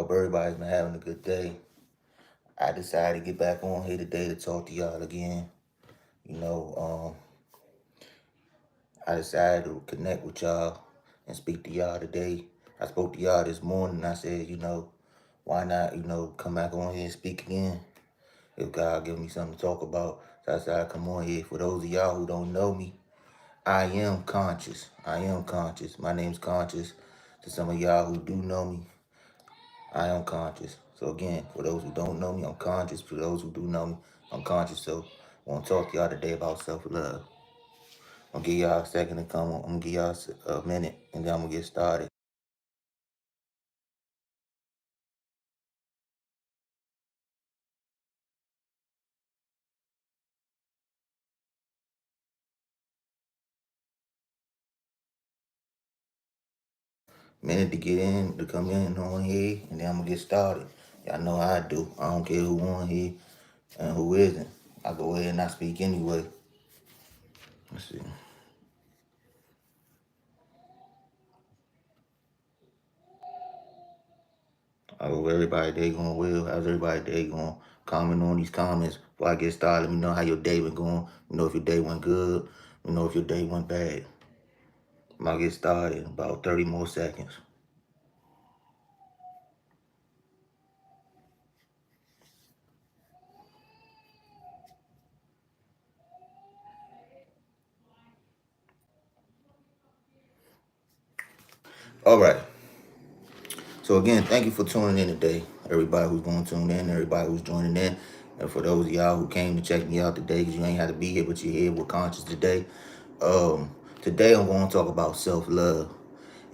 Hope everybody's been having a good day. I decided to get back on here today to talk to y'all again. You know, I decided to connect with y'all and speak to y'all today. I spoke to y'all this morning and I said, why not, come back on here and speak again? If God give me something to talk about. So I decided to come on here. For those of y'all who don't know me, I am conscious. I am conscious. My name's Conscious. To some of y'all who do know me, I am conscious. So again, for those who don't know me, I'm conscious. For those who do know me, I'm conscious. So I want to talk to y'all today about self-love. I'm gonna give y'all a second to come on. I'm gonna give y'all a minute and then I'm gonna get started. Minute to get in, to come in on here, and then I'm gonna get started. Y'all know how I do. I don't care who on here and who isn't. I go ahead and I speak anyway. Let's see. I hope everybody day going well. How's everybody day going? Comment on these comments before I get started. Let me know how your day been going. Let me know if your day went good. Let me know if your day went bad. I'm gonna get started in about 30 more seconds. All right. So again, thank you for tuning in today. Everybody who's going to tune in, everybody who's joining in. And for those of y'all who came to check me out today, because you ain't had to be here, but you're here with Conscious today. Today I'm going to talk about self-love.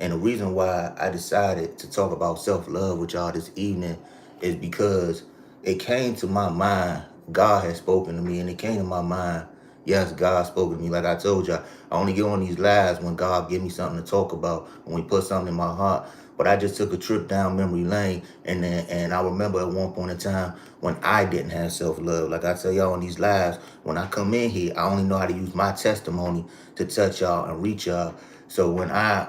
And the reason why I decided to talk about self-love with y'all this evening is because it came to my mind. God has spoken to me, and it came to my mind. Yes, God spoke to me. Like I told y'all, I only get on these lives when God give me something to talk about, when He put something in my heart. But I just took a trip down memory lane, and I remember at one point in time when I didn't have self-love. Like I tell y'all on these lives, when I come in here, I only know how to use my testimony to touch y'all and reach y'all. So when I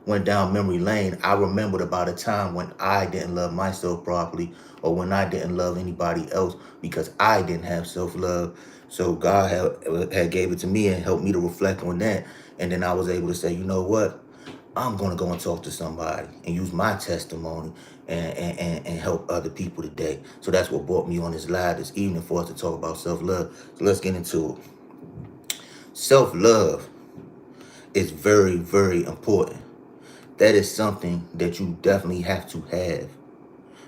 went down memory lane, I remembered about a time when I didn't love myself properly, or when I didn't love anybody else because I didn't have self-love. So God had gave it to me and helped me to reflect on that. And then I was able to say, you know what? I'm going to go and talk to somebody and use my testimony and help other people today. So that's what brought me on this live this evening for us to talk about self-love. So let's get into it. Self-love is very, very important. That is something that you definitely have to have,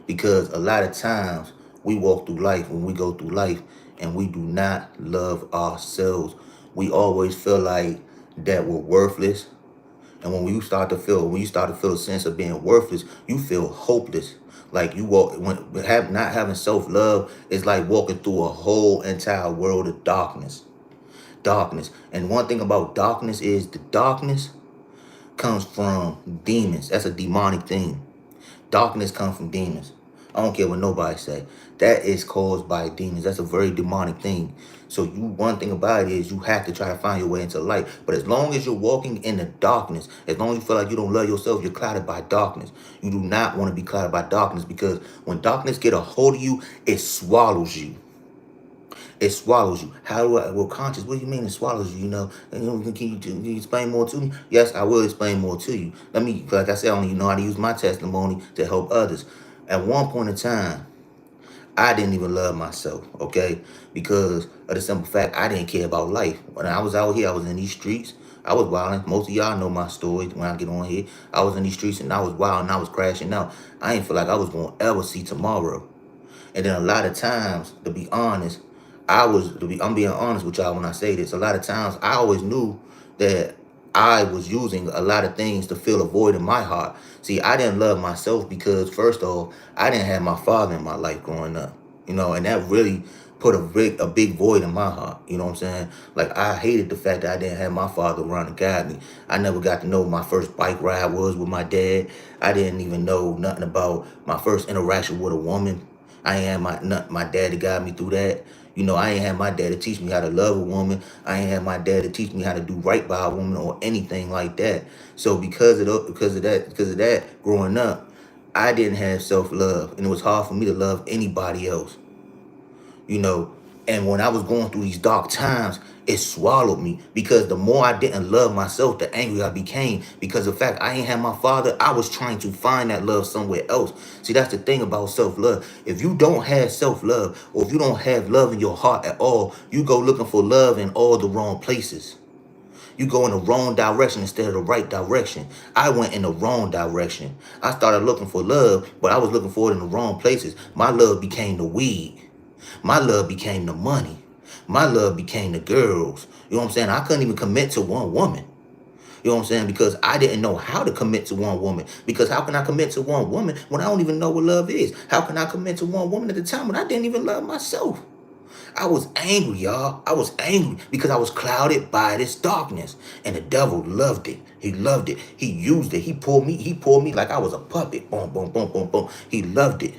because a lot of times we walk through life, when we go through life, and we do not love ourselves. We always feel like that we're worthless. And when you start to feel a sense of being worthless, you feel hopeless. Like not having self-love is like walking through a whole entire world of darkness. And one thing about darkness is the darkness comes from demons. That's a demonic thing. Darkness comes from demons. I don't care what nobody say. That is caused by demons. That's a very demonic thing. So one thing about it is you have to try to find your way into light. But as long as you're walking in the darkness, as long as you feel like you don't love yourself, you're clouded by darkness. You do not want to be clouded by darkness, because when darkness get a hold of you, it swallows you. It swallows you. How do I, well, Conscious, what do you mean it swallows you? Can you explain more to me? Yes, I will explain more to you. Like I said, I only know how to use my testimony to help others. At one point in time, I didn't even love myself, okay? Because of the simple fact I didn't care about life. When I was out here, I was in these streets. I was wilding. Most of y'all know my story when I get on here. I was in these streets and I was wild and I was crashing out. I didn't feel like I was going to ever see tomorrow. And then a lot of times, to be honest, I'm being honest with y'all when I say this. A lot of times I always knew that I was using a lot of things to fill a void in my heart. See, I didn't love myself because, first off, I didn't have my father in my life growing up. And that really put a big void in my heart. You know what I'm saying? Like, I hated the fact that I didn't have my father around to guide me. I never got to know what my first bike ride was with my dad. I didn't even know nothing about my first interaction with a woman. I ain't had my dad to guide me through that. I ain't had my dad to teach me how to love a woman. I ain't had my dad to teach me how to do right by a woman or anything like that. So because of that, growing up, I didn't have self-love, and it was hard for me to love anybody else, you know. And when I was going through these dark times, it swallowed me because the more I didn't love myself, the angrier I became. Because the fact I ain't had my father, I was trying to find that love somewhere else. See, that's the thing about self-love. If you don't have self-love, or if you don't have love in your heart at all, you go looking for love in all the wrong places. You go in the wrong direction instead of the right direction. I went in the wrong direction. I started looking for love, but I was looking for it in the wrong places. My love became the weed. My love became the money. My love became the girls. You know what I'm saying? I couldn't even commit to one woman. You know what I'm saying? Because I didn't know how to commit to one woman. Because how can I commit to one woman when I don't even know what love is? How can I commit to one woman at the time when I didn't even love myself? I was angry, y'all. I was angry because I was clouded by this darkness. And the devil loved it. He loved it. He used it. He pulled me like I was a puppet. Boom, boom, boom, boom, boom. He loved it.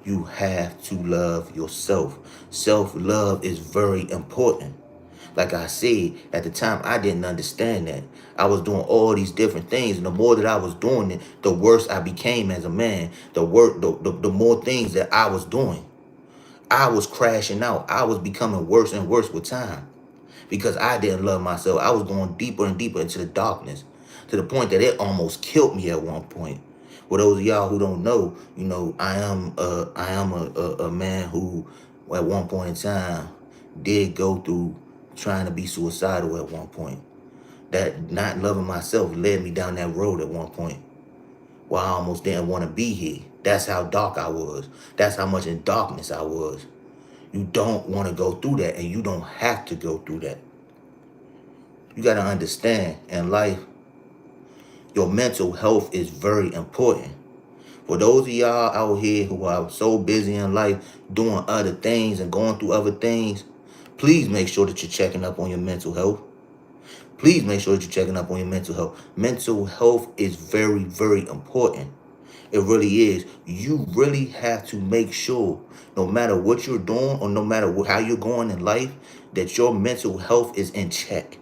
You have to love yourself. Self-love is very important. Like I said, at the time, I didn't understand that. I was doing all these different things, and the more that I was doing it, the worse I became as a man. The more things that I was doing. I was crashing out. I was becoming worse and worse with time because I didn't love myself. I was going deeper and deeper into the darkness to the point that it almost killed me at one point. For those of y'all who don't know, I am a man who at one point in time did go through trying to be suicidal at one point. That not loving myself led me down that road at one point where I almost didn't want to be here. That's how dark I was. That's how much in darkness I was. You don't want to go through that, and you don't have to go through that. You got to understand in life, your mental health is very important. For those of y'all out here who are so busy in life doing other things and going through other things, please make sure that you're checking up on your mental health. Please make sure that you're checking up on your mental health. Mental health is very, very important. It really is. You really have to make sure, no matter what you're doing or no matter how you're going in life, that your mental health is in check.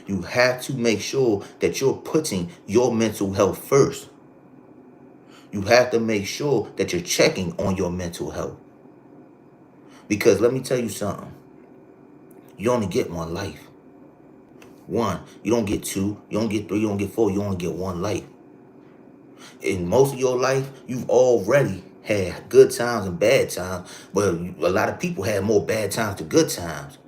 You have to make sure that you're putting your mental health first. You have to make sure that you're checking on your mental health. Because let me tell you something. You only get one life. One. You don't get two. You don't get three. You don't get four. You only get one life. In most of your life, you've already had good times and bad times, but a lot of people had more bad times than good times.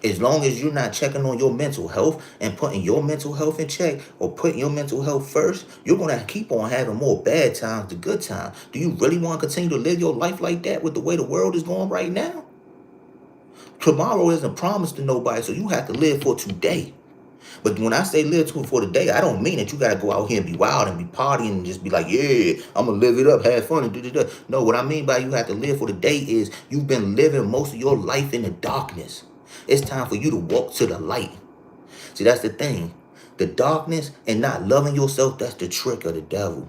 As long as you're not checking on your mental health and putting your mental health in check or putting your mental health first, you're going to keep on having more bad times than good times. Do you really want to continue to live your life like that with the way the world is going right now? Tomorrow isn't promised to nobody, so you have to live for today. But when I say live for the day, I don't mean that you got to go out here and be wild and be partying and just be like, yeah, I'm going to live it up, have fun, and do. No, what I mean by you have to live for the day is you've been living most of your life in the darkness. It's time for you to walk to the light. See, that's the thing. The darkness and not loving yourself, that's the trick of the devil.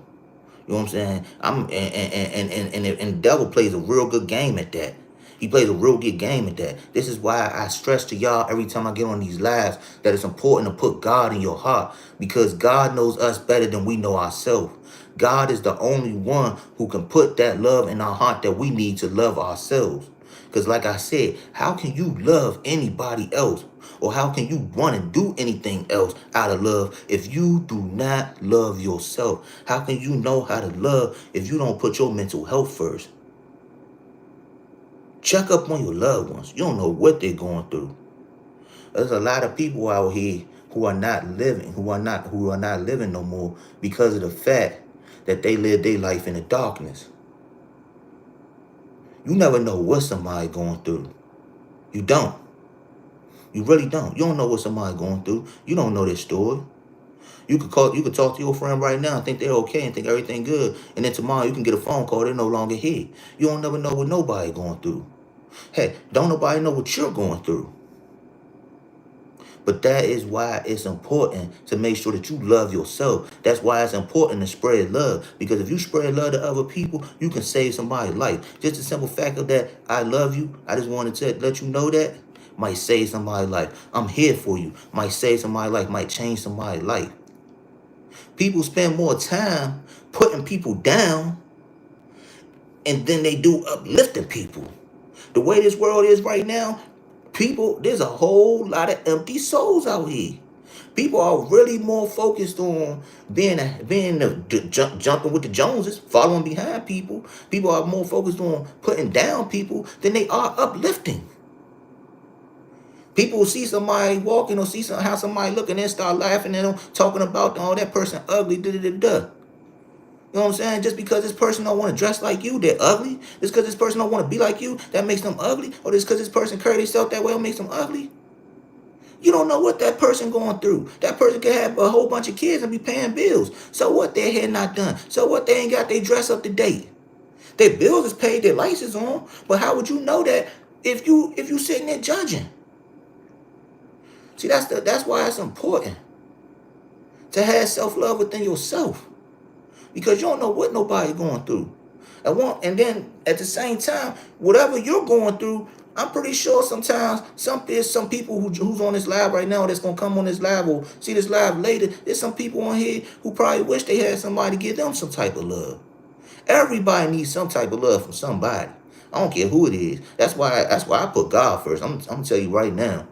You know what I'm saying? And the devil plays a real good game at that. He plays a real good game at that. This is why I stress to y'all every time I get on these lives that it's important to put God in your heart because God knows us better than we know ourselves. God is the only one who can put that love in our heart that we need to love ourselves. Because like I said, how can you love anybody else? Or how can you want to do anything else out of love if you do not love yourself? How can you know how to love if you don't put your mental health first? Check up on your loved ones. You don't know what they're going through. There's a lot of people out here who are not living, who are not living no more because of the fact that they live their life in the darkness. You never know what somebody going through. You don't. You really don't. You don't know what somebody going through. You don't know their story. You could talk to your friend right now and think they're okay and think everything good. And then tomorrow you can get a phone call, they're no longer here. You don't never know what nobody going through. Hey, don't nobody know what you're going through. But that is why it's important to make sure that you love yourself. That's why it's important to spread love. Because if you spread love to other people, you can save somebody's life. Just the simple fact of that, I love you. I just wanted to let you know that might save somebody's life. I'm here for you. Might save somebody's life. Might change somebody's life. People spend more time putting people down and then they do uplifting people. The way this world is right now, people, there's a whole lot of empty souls out here. People are really more focused on jumping with the Joneses, following behind people. People are more focused on putting down people than they are uplifting. People will see somebody walking or see how somebody looking and start laughing at them, talking about, oh, that person ugly, da da da da. You know what I'm saying? Just because this person don't want to dress like you, they're ugly. Just because this person don't want to be like you, that makes them ugly. Or just because this person carry themselves that way, it makes them ugly. You don't know what that person going through. That person could have a whole bunch of kids and be paying bills. So what? Their hair not done. So what? They ain't got their dress up to date. Their bills is paid, their license on. But how would you know that if you sitting there judging? See, that's why it's important to have self-love within yourself. Because you don't know what nobody going through. And then at the same time, whatever you're going through, I'm pretty sure sometimes there's some people who's on this live right now that's gonna come on this live or see this live later. There's some people on here who probably wish they had somebody to give them some type of love. Everybody needs some type of love from somebody. I don't care who it is. That's why I put God first. I'm gonna tell you right now.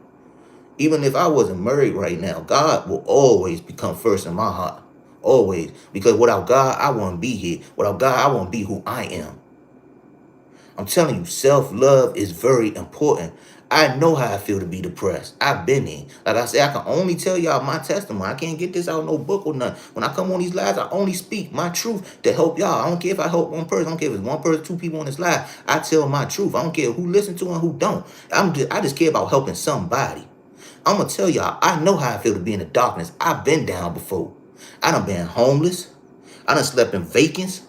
Even if I wasn't married right now, God will always become first in my heart. Always. Because without God, I wouldn't be here. Without God, I wouldn't be who I am. I'm telling you, self-love is very important. I know how I feel to be depressed. I've been there. Like I said, I can only tell y'all my testimony. I can't get this out of no book or nothing. When I come on these lives, I only speak my truth to help y'all. I don't care if I help one person. I don't care if it's one person, two people on this live. I tell my truth. I don't care who listen to and who don't. I just care about helping somebody. I'm going to tell y'all, I know how I feel to be in the darkness. I've been down before. I done been homeless. I done slept in vacants.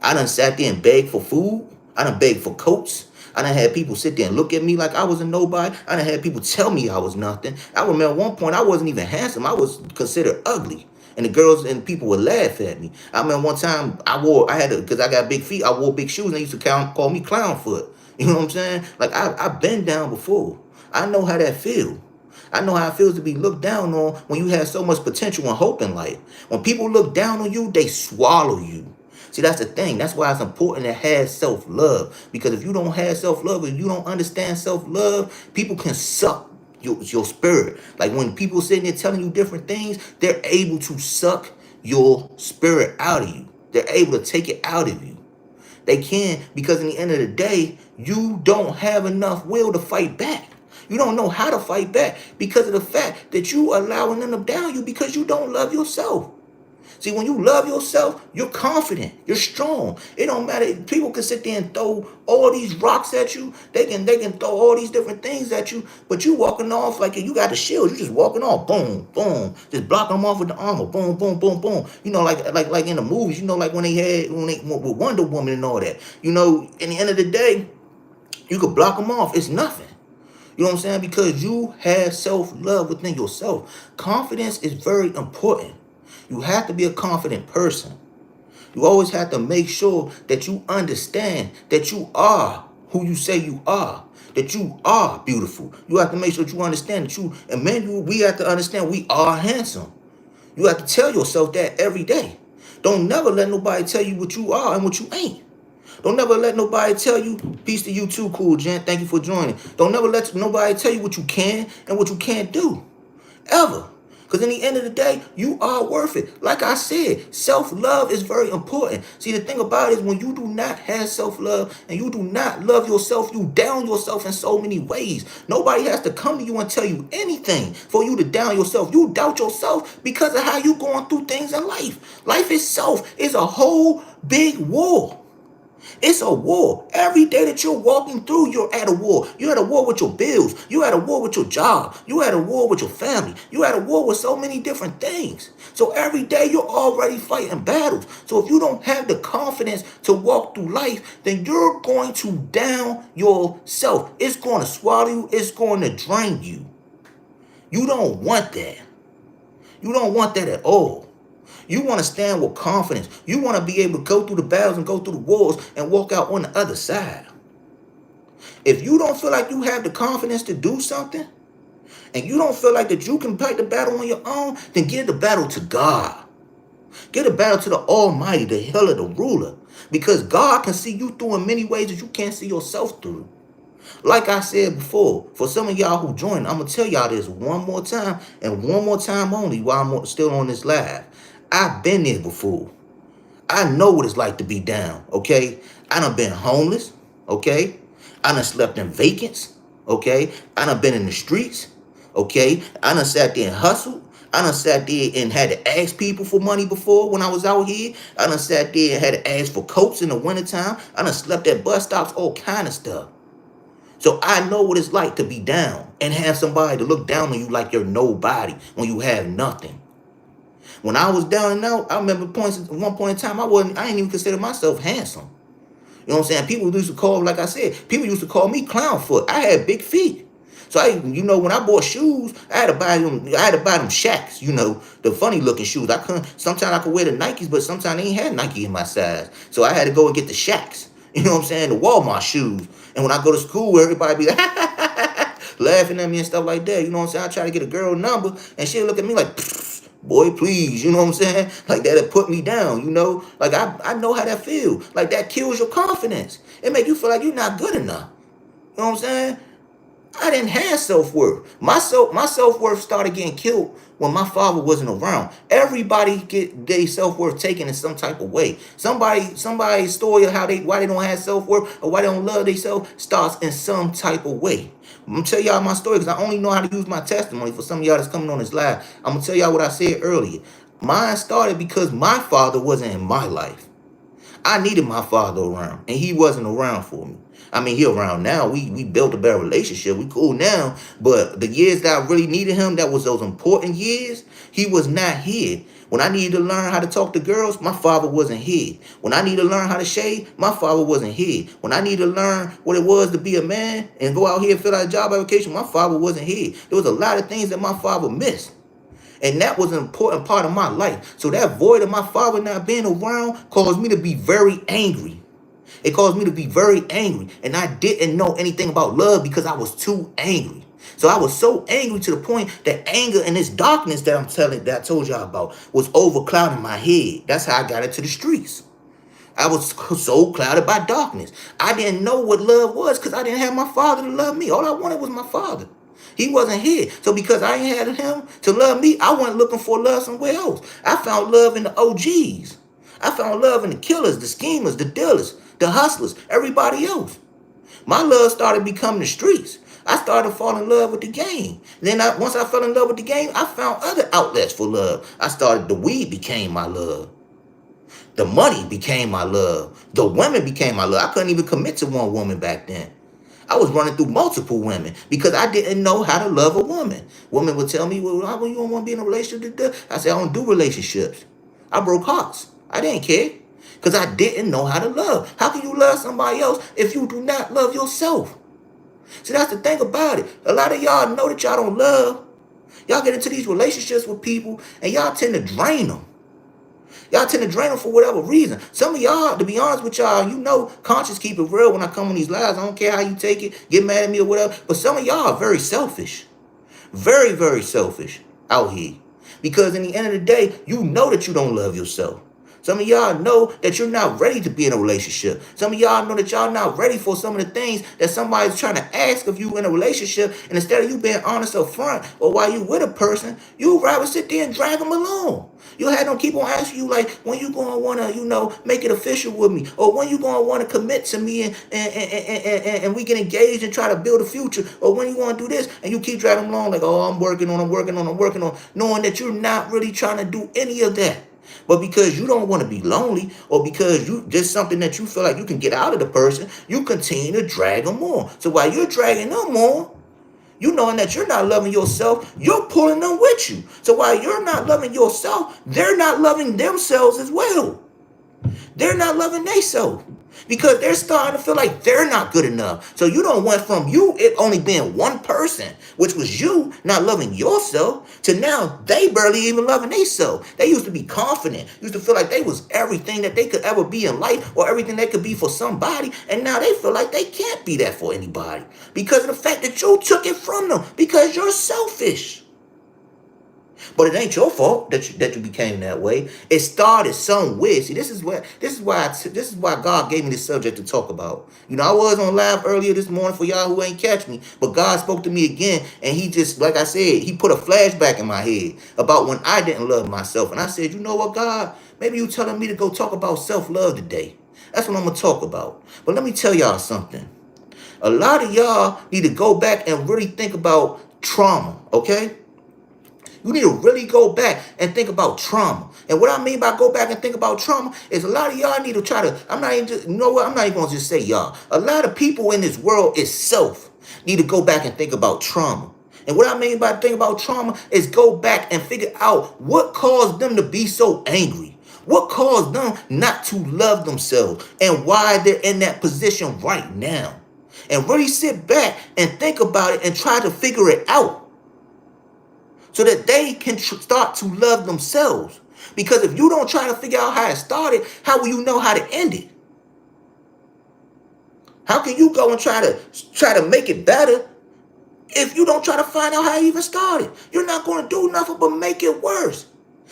I done sat there and begged for food. I done begged for coats. I done had people sit there and look at me like I was a nobody. I done had people tell me I was nothing. I remember at one point I wasn't even handsome. I was considered ugly. And the girls and people would laugh at me. I remember one time because I got big feet, I wore big shoes and they used to call me clown foot. You know what I'm saying? Like I've been down before. I know how that feels. I know how it feels to be looked down on when you have so much potential and hope in life. When people look down on you, they swallow you. See, that's the thing. That's why it's important to have self-love. Because if you don't have self-love, if you don't understand self-love, people can suck your spirit. Like when people sitting there telling you different things, they're able to suck your spirit out of you. They're able to take it out of you. They can, because in the end of the day, you don't have enough will to fight back. You don't know how to fight back because of the fact that you allowing them to down you because you don't love yourself. See, when you love yourself, you're confident, you're strong. It don't matter. People can sit there and throw all these rocks at you. They can throw all these different things at you, but you walking off like you got the shield. You just walking off, boom, boom, just blocking them off with the armor, boom, boom, boom, boom. You know, like in the movies, you know, like when they with Wonder Woman and all that. You know, in the end of the day, you could block them off. It's nothing. You know what I'm saying? Because you have self-love within yourself. Confidence is very important. You have to be a confident person. You always have to make sure that you understand that you are who you say you are. That you are beautiful. You have to make sure that you understand that we have to understand we are handsome. You have to tell yourself that every day. Don't never let nobody tell you what you are and what you ain't. Don't never let nobody tell you, peace to you too, Cool Gent. Thank you for joining. Don't never let nobody tell you what you can and what you can't do. Ever. Because in the end of the day, you are worth it. Like I said, self-love is very important. See, the thing about it is when you do not have self-love and you do not love yourself, you down yourself in so many ways. Nobody has to come to you and tell you anything for you to down yourself. You doubt yourself because of how you going through things in life. Life itself is a whole big war. It's a war. Every day that you're walking through, you're at a war. You're at a war with your bills. You're at a war with your job. You're at a war with your family. You're at a war with so many different things. So every day you're already fighting battles. So if you don't have the confidence to walk through life, then you're going to down yourself. It's going to swallow you. It's going to drain you. You don't want that. You don't want that at all. You want to stand with confidence. You want to be able to go through the battles and go through the wars and walk out on the other side. If you don't feel like you have the confidence to do something, and you don't feel like that you can fight the battle on your own, then give the battle to God. Give the battle to the Almighty, the healer, the ruler. Because God can see you through in many ways that you can't see yourself through. Like I said before, for some of y'all who joined, I'm going to tell y'all this one more time and one more time only while I'm still on this live. I've been there before. I know what it's like to be down, okay? I done been homeless, okay? I done slept in vacants, okay? I done been in the streets, okay? I done sat there and hustled. I done sat there and had to ask people for money before when I was out here. I done sat there and had to ask for coats in the wintertime. I done slept at bus stops, all kind of stuff. So I know what it's like to be down and have somebody to look down on you like you're nobody when you have nothing. When I was down and out, I remember one point in time, I didn't even consider myself handsome. You know what I'm saying? People used to call, like I said, people used to call me clown foot. I had big feet. So when I bought shoes, I had to buy them Shacks, the funny looking shoes. Sometimes I could wear the Nikes, but sometimes they ain't had Nike in my size. So I had to go and get the Shacks. You know what I'm saying? The Walmart shoes. And when I go to school, everybody be like, laughing at me and stuff like that. You know what I'm saying? I try to get a girl number and she'll look at me like, boy, please. You know what I'm saying? Like that'll put me down, Like I know how that feels. Like that kills your confidence. It make you feel like you're not good enough. You know what I'm saying? I didn't have self-worth. My self-worth started getting killed when my father wasn't around. Everybody get their self-worth taken in some type of way. Somebody's story of why they don't have self-worth or why they don't love themselves starts in some type of way. I'm gonna tell y'all my story because I only know how to use my testimony for some of y'all that's coming on this live. I'm gonna tell y'all what I said earlier. Mine started because my father wasn't in my life. I needed my father around, and he wasn't around for me. I mean, he around now. We built a better relationship. We cool now. But the years that I really needed him, that was those important years, he was not here. When I needed to learn how to talk to girls, my father wasn't here. When I needed to learn how to shave, my father wasn't here. When I needed to learn what it was to be a man and go out here and fill out a job application, my father wasn't here. There was a lot of things that my father missed. And that was an important part of my life. So that void of my father not being around caused me to be very angry. It caused me to be very angry. And I didn't know anything about love because I was too angry. So I was so angry to the point that anger and this darkness that I told y'all about was overclouding my head. That's how I got into the streets. I was so clouded by darkness. I didn't know what love was because I didn't have my father to love me. All I wanted was my father. He wasn't here. So because I ain't had him to love me, I went looking for love somewhere else. I found love in the OGs. I found love in the killers, the schemers, the dealers, the hustlers, everybody else. My love started becoming the streets. I started falling in love with the game. Then once I fell in love with the game, I found other outlets for love. The weed became my love. The money became my love. The women became my love. I couldn't even commit to one woman back then. I was running through multiple women because I didn't know how to love a woman. Women would tell me, well, you don't want to be in a relationship? I said, I don't do relationships. I broke hearts. I didn't care because I didn't know how to love. How can you love somebody else if you do not love yourself? See, that's the thing about it. A lot of y'all know that y'all don't love. Y'all get into these relationships with people and y'all tend to drain them. Y'all tend to drain them for whatever reason. Some of y'all, to be honest with y'all, conscious keep it real when I come on these lives. I don't care how you take it, get mad at me or whatever. But some of y'all are very selfish. Very, very selfish out here. Because in the end of the day, you know that you don't love yourself. Some of y'all know that you're not ready to be in a relationship. Some of y'all know that y'all not ready for some of the things that somebody's trying to ask of you in a relationship. And instead of you being honest up front or while you with a person, you rather sit there and drag them along. You had them keep on asking you like, when you going to want to, make it official with me? Or when you going to want to commit to me and we get engaged and try to build a future? Or when you want to do this? And you keep dragging them along like, oh, I'm working on, knowing that you're not really trying to do any of that. But because you don't want to be lonely or because there's something that you feel like you can get out of the person, you continue to drag them on. So while you're dragging them on, you knowing that you're not loving yourself, you're pulling them with you. So while you're not loving yourself, they're not loving themselves as well. They're not loving themselves because they're starting to feel like they're not good enough. So you don't went from it only being one person, which was you not loving yourself, to now they barely even loving themselves. They used to be confident, used to feel like they was everything that they could ever be in life or everything they could be for somebody. And now they feel like they can't be that for anybody because of the fact that you took it from them because you're selfish. But it ain't your fault that you became that way. It started somewhere. See, this is why God gave me this subject to talk about. You know, I was on live earlier this morning for y'all who ain't catch me, but God spoke to me again, and He just, like I said, He put a flashback in my head about when I didn't love myself, and I said, you know what, God, maybe you telling me to go talk about self-love today. That's what I'm gonna talk about. But let me tell y'all something. A lot of y'all need to go back and really think about trauma. Okay. You need to really go back and think about trauma. And what I mean by go back and think about trauma is a lot of y'all need to try to, I'm not even just, you know what? I'm not even going to just say y'all. A lot of people in this world itself need to go back and think about trauma. And what I mean by think about trauma is go back and figure out what caused them to be so angry. What caused them not to love themselves and why they're in that position right now. And really sit back and think about it and try to figure it out, so that they can start to love themselves. Because if you don't try to figure out how it started, how will you know how to end it? How can you go and try to make it better if you don't try to find out how it even started? You're not going to do nothing but make it worse.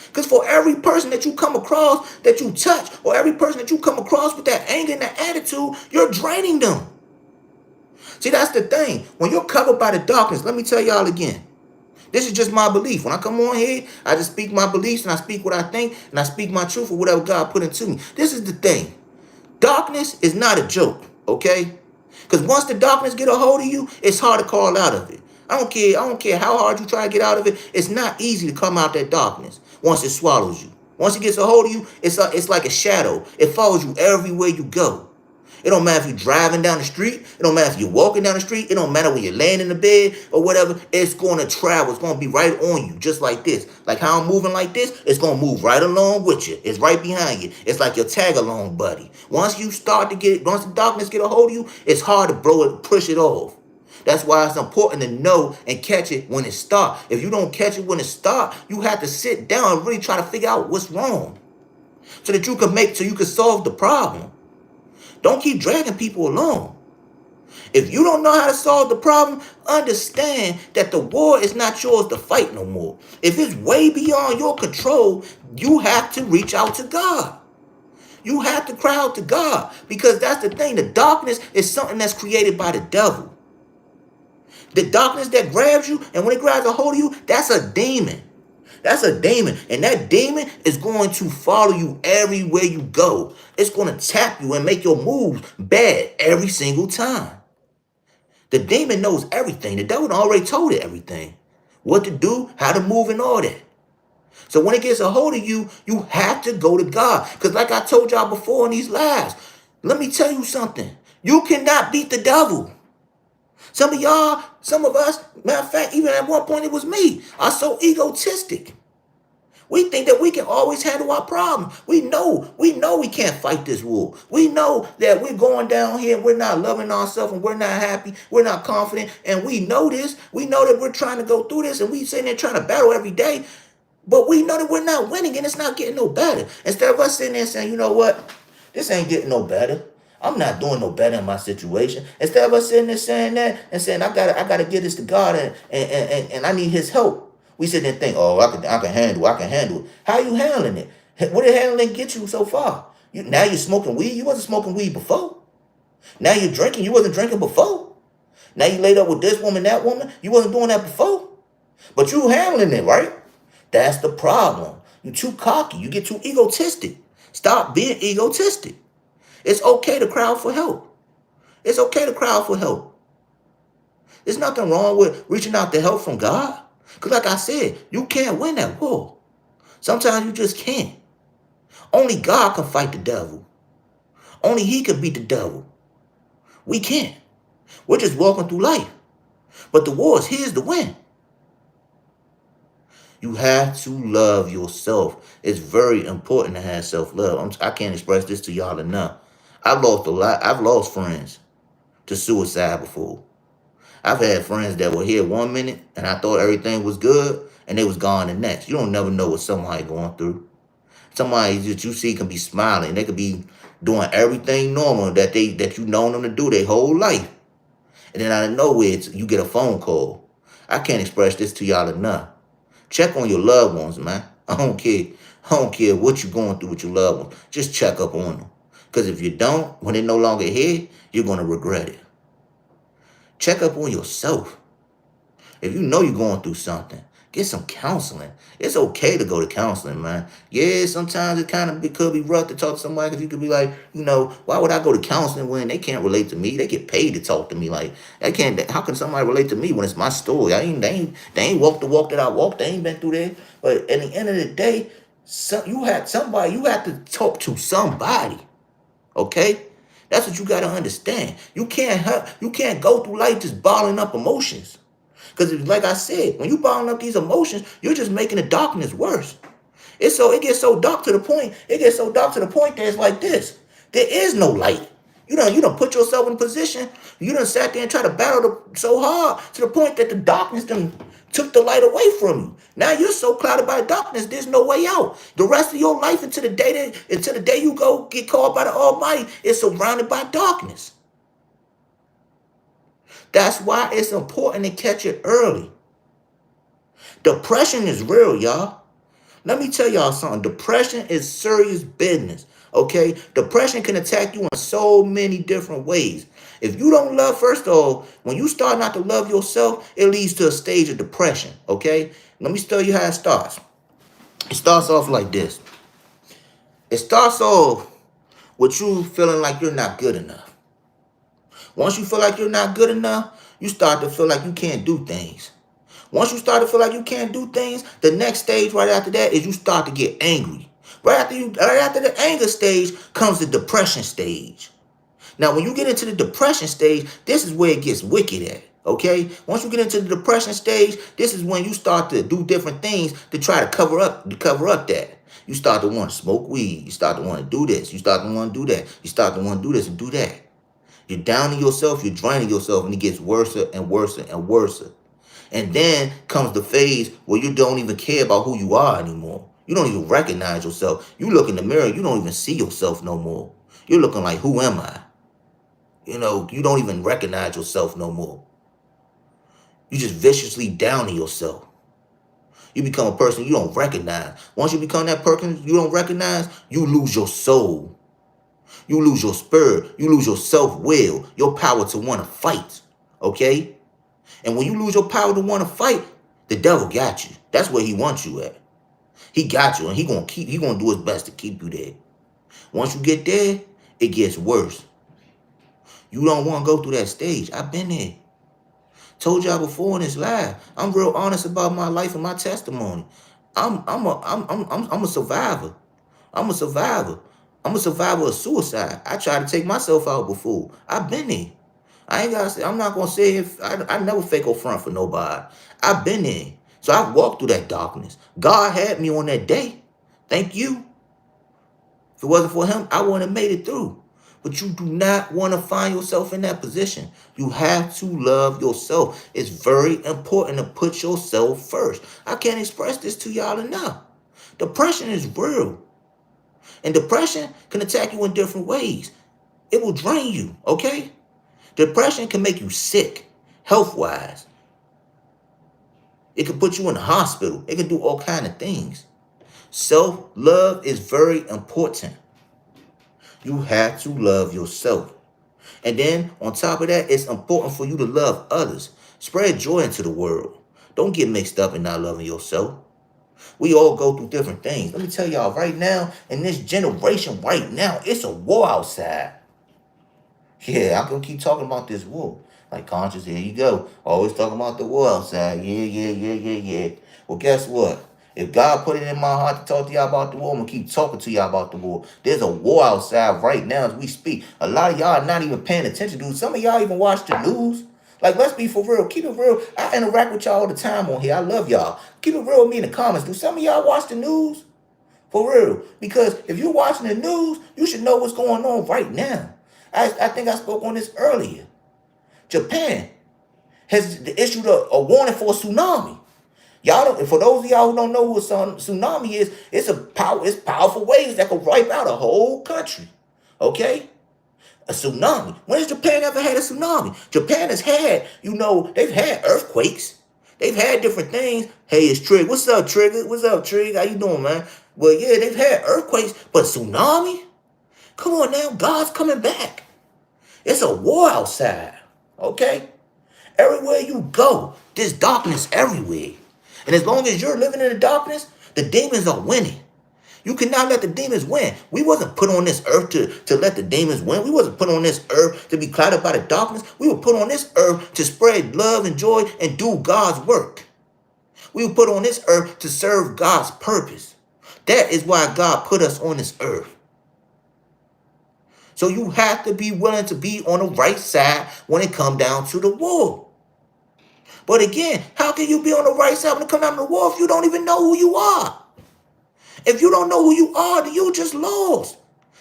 Because for every person that you come across that you touch, or every person that you come across with that anger and that attitude, you're draining them. See, that's the thing. When you're covered by the darkness, let me tell y'all again. This is just my belief. When I come on here, I just speak my beliefs and I speak what I think and I speak my truth or whatever God put into me. This is the thing. Darkness is not a joke, okay? Because once the darkness get a hold of you, it's hard to crawl out of it. I don't care how hard you try to get out of it. It's not easy to come out that darkness once it swallows you. Once it gets a hold of you, it's like a shadow. It follows you everywhere you go. It don't matter if you're driving down the street. It don't matter if you're walking down the street. It don't matter when you're laying in the bed or whatever. It's going to travel. It's going to be right on you, just like this. Like how I'm moving like this, it's going to move right along with you. It's right behind you. It's like your tag-along buddy. Once the darkness get a hold of you, it's hard to push it off. That's why it's important to know and catch it when it starts. If you don't catch it when it starts, you have to sit down and really try to figure out what's wrong, so that you can solve the problem. Don't keep dragging people along. If you don't know how to solve the problem, understand that the war is not yours to fight no more. If it's way beyond your control, you have to reach out to God. You have to cry out to God, because that's the thing. The darkness is something that's created by the devil. The darkness that grabs you, and when it grabs a hold of you, that's a demon. That's a demon. And that demon is going to follow you everywhere you go. It's going to tap you and make your moves bad every single time. The demon knows everything. The devil already told it everything. What to do, how to move, and all that. So when it gets a hold of you, you have to go to God. Because like I told y'all before in these lives, let me tell you something. You cannot beat the devil. Some of us, matter of fact, even at one point it was me, are so egotistic. We think that we can always handle our problems. We know we can't fight this war. We know that we're going down here and we're not loving ourselves and we're not happy. We're not confident. And we know this. We know that we're trying to go through this and we sitting there trying to battle every day. But we know that we're not winning and it's not getting no better. Instead of us sitting there saying, you know what? This ain't getting no better. I'm not doing no better in my situation. Instead of us sitting there saying that and saying, I gotta give this to God and I need his help. We sit there and think, oh, I can handle it. How you handling it? What did handling get you so far? Now you're smoking weed. You wasn't smoking weed before. Now you're drinking. You wasn't drinking before. Now you laid up with this woman, that woman. You wasn't doing that before. But you handling it, right? That's the problem. You're too cocky. You get too egotistic. Stop being egotistic. It's okay to cry out for help. It's okay to cry out for help. There's nothing wrong with reaching out to help from God. Because like I said, you can't win that war. Sometimes you just can't. Only God can fight the devil. Only he can beat the devil. We can't. We're just walking through life. But the war is his to win. You have to love yourself. It's very important to have self-love. I can't express this to y'all enough. I've lost a lot. I've lost friends to suicide before. I've had friends that were here 1 minute and I thought everything was good and they was gone the next. You don't never know what somebody going through. Somebody that you see can be smiling. They could be doing everything normal that you known them to do their whole life. And then out of nowhere, you get a phone call. I can't express this to y'all enough. Check on your loved ones, man. I don't care. I don't care what you're going through with your loved ones. Just check up on them. Because if you don't, when they're no longer here, you're going to regret it. Check up on yourself. If you know you're going through something, get some counseling. It's okay to go to counseling, man. Yeah, sometimes it could be rough to talk to somebody because you could be like, why would I go to counseling when they can't relate to me? They get paid to talk to me. Like, they can't. How can somebody relate to me when it's my story? They ain't walked the walk that I walked. They ain't been through that. But at the end of the day, you have to talk to somebody. Okay. That's what you got to understand. You can't go through life just bottling up emotions. Because like I said, when you bottling up these emotions, you're just making the darkness worse. It gets so dark to the point. It gets so dark to the point that it's like this. There is no light. You don't put yourself in a position. You done sat there and try to battle so hard to the point that the darkness done took the light away from you. Now you're so clouded by darkness, there's no way out. The rest of your life until the day you go get called by the Almighty is surrounded by darkness. That's why it's important to catch it early. Depression is real, y'all. Let me tell y'all something. Depression is serious business. Okay? Depression can attack you in so many different ways. If you don't love, first of all, when you start not to love yourself, it leads to a stage of depression. Okay? Let me tell you how it starts. It starts off like this. It starts off with you feeling like you're not good enough. Once you feel like you're not good enough, you start to feel like you can't do things. Once you start to feel like you can't do things, the next stage right after that is you start to get angry. Right after the anger stage comes the depression stage. Now, when you get into the depression stage, this is where it gets wicked at. Okay? Once you get into the depression stage, this is when you start to do different things to try to cover up that. You start to want to smoke weed. You start to want to do this. You start to want to do that. You start to want to do this and do that. You're downing yourself. You're draining yourself, and it gets worse and worse and worse. And then comes the phase where you don't even care about who you are anymore. You don't even recognize yourself. You look in the mirror, you don't even see yourself no more. You're looking like, who am I? You don't even recognize yourself no more. You just viciously downing yourself. You become a person you don't recognize. Once you become that person you don't recognize, you lose your soul. You lose your spirit. You lose your self-will, your power to want to fight. Okay? And when you lose your power to want to fight, the devil got you. That's where he wants you at. He got you, and he gonna do his best to keep you there. Once you get there, it gets worse. You don't want to go through that stage. I've been there. Told y'all before in this live. I'm real honest about my life and my testimony. I'm a survivor. I'm a survivor. I'm a survivor of suicide. I tried to take myself out before. I've been there. I'm not gonna say if I never fake or front for nobody. I've been there. So I've walked through that darkness. God had me on that day. Thank you. If it wasn't for him, I wouldn't have made it through. But you do not want to find yourself in that position. You have to love yourself. It's very important to put yourself first. I can't express this to y'all enough. Depression is real. And depression can attack you in different ways. It will drain you, okay? Depression can make you sick, health-wise. It can put you in the hospital. It can do all kinds of things. Self-love is very important. You have to love yourself. And then, on top of that, it's important for you to love others. Spread joy into the world. Don't get mixed up in not loving yourself. We all go through different things. Let me tell y'all right now, in this generation right now, it's a war outside. Yeah, I'm going to keep talking about this war. Like, conscious, here you go. Always talking about the war outside. Yeah. Well, guess what? If God put it in my heart to talk to y'all about the war, I'm going to keep talking to y'all about the war. There's a war outside right now as we speak. A lot of y'all are not even paying attention to it. Some of y'all even watch the news. Like, let's be for real. Keep it real. I interact with y'all all the time on here. I love y'all. Keep it real with me in the comments. Do some of y'all watch the news? For real. Because if you're watching the news, you should know what's going on right now. I think I spoke on this earlier. Japan has issued a warning for a tsunami. For those of y'all who don't know what a tsunami is, it's powerful waves that could wipe out a whole country. Okay? A tsunami. When has Japan ever had a tsunami? Japan has had, they've had earthquakes. They've had different things. Hey, it's Trig. What's up, Trigger? What's up, Trig? How you doing, man? Well, yeah, they've had earthquakes, but tsunami? Come on now, God's coming back. It's a war outside, okay? Everywhere you go, there's darkness everywhere. And as long as you're living in the darkness, the demons are winning. You cannot let the demons win. We wasn't put on this earth to let the demons win. We wasn't put on this earth to be clouded by the darkness. We were put on this earth to spread love and joy and do God's work. We were put on this earth to serve God's purpose. That is why God put us on this earth. So you have to be willing to be on the right side when it comes down to the war. But again, how can you be on the right side when it comes down to the war if you don't even know who you are? If you don't know who you are, then you just lost.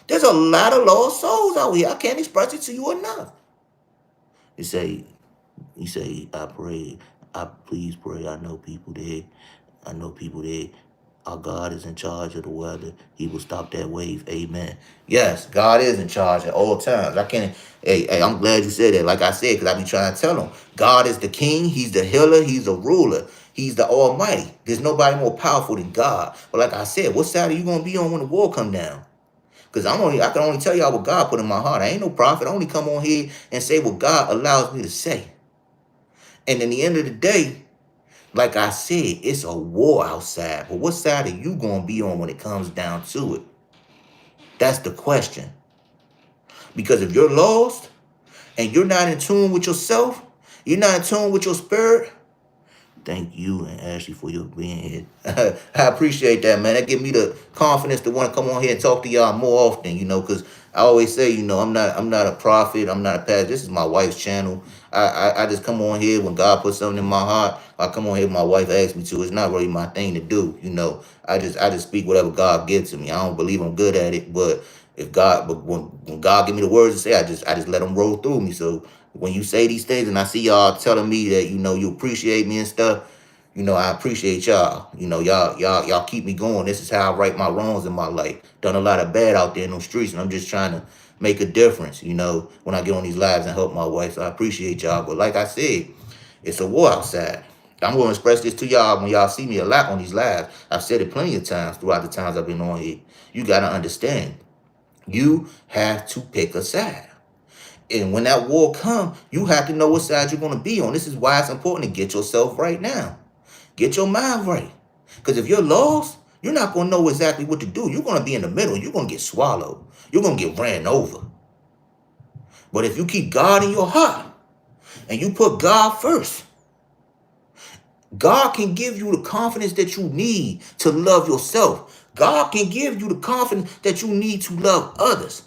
There's a lot of lost souls out here. I can't express it to you enough. You say, I pray, I please pray. I know people there. I know people there. Our God is in charge of the weather. He will stop that wave. Amen. Yes, God is in charge at all times. I can't. Hey, I'm glad you said that. Like I said, because I be trying to tell them, God is the king. He's the healer. He's the ruler. He's the Almighty. There's nobody more powerful than God. But like I said, what side are you gonna be on when the war come down? Because I can only tell y'all what God put in my heart. I ain't no prophet. I only come on here and say what God allows me to say. And in the end of the day, like I said, it's a war outside. But what side are you going to be on when it comes down to it? That's the question. Because if you're lost and you're not in tune with yourself, you're not in tune with your spirit, thank you and Ashley for your being here. I appreciate that, man. That gives me the confidence to want to come on here and talk to y'all more often, because I always say, I'm not a prophet, I'm not a pastor. This is my wife's channel. I just come on here when God puts something in my heart. I come on here when my wife asks me to. It's not really my thing to do, I just speak whatever God gives to me. I don't believe I'm good at it, but when God give me the words to say, I just let them roll through me. So when you say these things and I see y'all telling me that, you appreciate me and stuff, I appreciate y'all. Y'all keep me going. This is how I right my wrongs in my life. Done a lot of bad out there in those streets, and I'm just trying to make a difference, when I get on these lives and help my wife. So I appreciate y'all. But like I said, it's a war outside. I'm going to express this to y'all when y'all see me a lot on these lives. I've said it plenty of times throughout the times I've been on here. You got to understand, you have to pick a side. And when that war comes, you have to know what side you're going to be on. This is why it's important to get yourself right now. Get your mind right. Because if you're lost, you're not going to know exactly what to do. You're going to be in the middle. You're going to get swallowed. You're going to get ran over. But if you keep God in your heart and you put God first, God can give you the confidence that you need to love yourself. God can give you the confidence that you need to love others.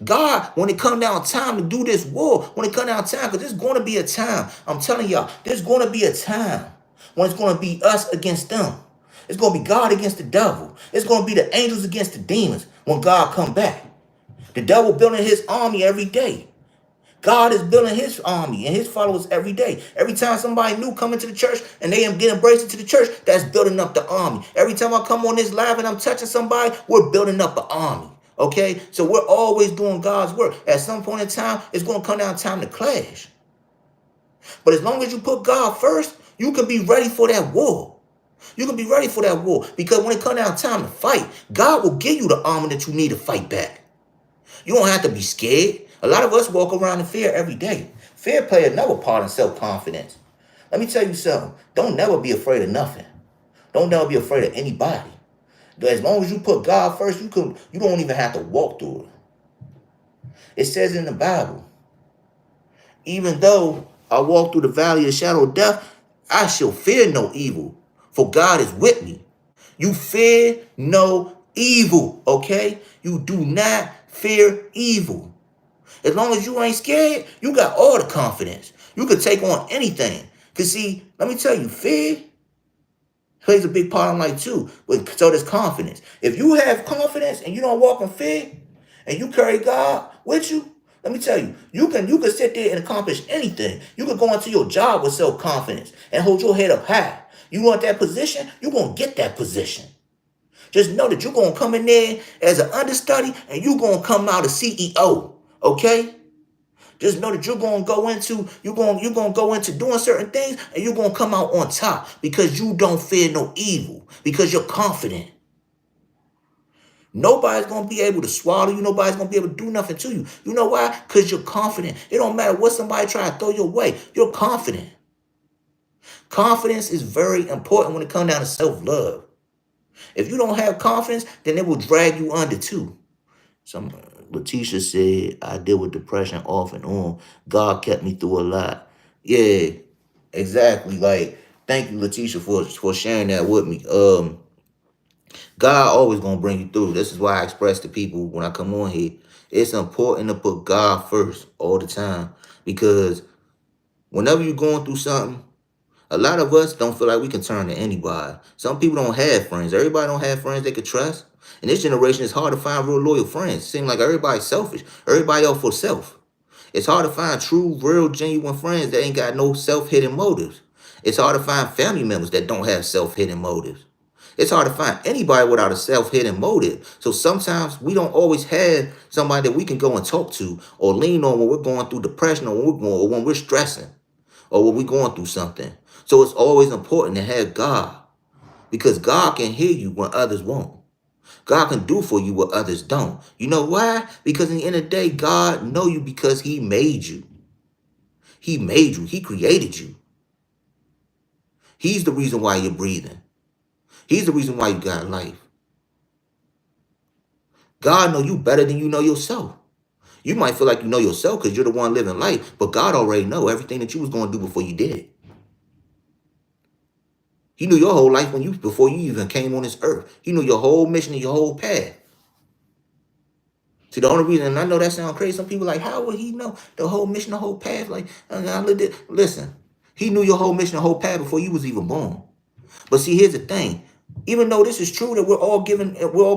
God, when it come down time to do this war, when it come down time, because there's going to be a time, I'm telling y'all, there's going to be a time when it's going to be us against them. It's going to be God against the devil. It's going to be the angels against the demons when God come back. The devil building his army every day. God is building his army and his followers every day. Every time somebody new come into the church and they get embraced into the church, that's building up the army. Every time I come on this live and I'm touching somebody, we're building up an army. Okay? So we're always doing God's work. At some point in time, it's going to come down time to clash. But as long as you put God first, you can be ready for that war. You can be ready for that war. Because when it comes down time to fight, God will give you the armor that you need to fight back. You don't have to be scared. A lot of us walk around in fear every day. Fear plays another part in self-confidence. Let me tell you something. Don't never be afraid of nothing. Don't never be afraid of anybody. As long as you put God first, you don't even have to walk through it. It says in the Bible, even though I walk through the valley of the shadow of death, I shall fear no evil, for God is with me. You fear no evil, okay? You do not fear evil. As long as you ain't scared, you got all the confidence. You could take on anything. Because see, let me tell you, fear plays a big part in life too. But so does confidence. If you have confidence and you don't walk in fear, and you carry God with you, let me tell you, you can sit there and accomplish anything. You can go into your job with self-confidence and hold your head up high. You want that position, you're going to get that position. Just know that you're going to come in there as an understudy and you're going to come out a CEO, okay? Just know that you're gonna go into doing certain things and you're gonna come out on top because you don't fear no evil, because you're confident. Nobody's gonna be able to swallow you, nobody's gonna be able to do nothing to you. You know why? Because you're confident. It don't matter what somebody try to throw your way, you're confident. Confidence is very important when it comes down to self-love. If you don't have confidence, then it will drag you under too. Some Letitia said, I deal with depression off and on. God kept me through a lot. Yeah, exactly. Like, thank you, Letitia, for sharing that with me. God always gonna bring you through. This is why I express to people when I come on here. It's important to put God first all the time. Because whenever you're going through something, a lot of us don't feel like we can turn to anybody. Some people don't have friends. Everybody don't have friends they could trust. In this generation, it's hard to find real loyal friends. It seems like everybody's selfish. Everybody out for self. It's hard to find true, real, genuine friends that ain't got no self-hidden motives. It's hard to find family members that don't have self-hidden motives. It's hard to find anybody without a self-hidden motive. So sometimes we don't always have somebody that we can go and talk to or lean on when we're going through depression or when we're stressing or when we're going through something. So it's always important to have God because God can hear you when others won't. God can do for you what others don't. You know why? Because in the end of the day, God know you because he made you. He made you. He created you. He's the reason why you're breathing. He's the reason why you got life. God know you better than you know yourself. You might feel like you know yourself because you're the one living life, but God already know everything that you was going to do before you did it. He knew your whole life before you even came on this earth. He knew your whole mission and your whole path. See, the only reason, and I know that sounds crazy, some people like, how would he know the whole mission, the whole path? Like, listen, he knew your whole mission, the whole path before you was even born. But see, here's the thing. Even though this is true that we're all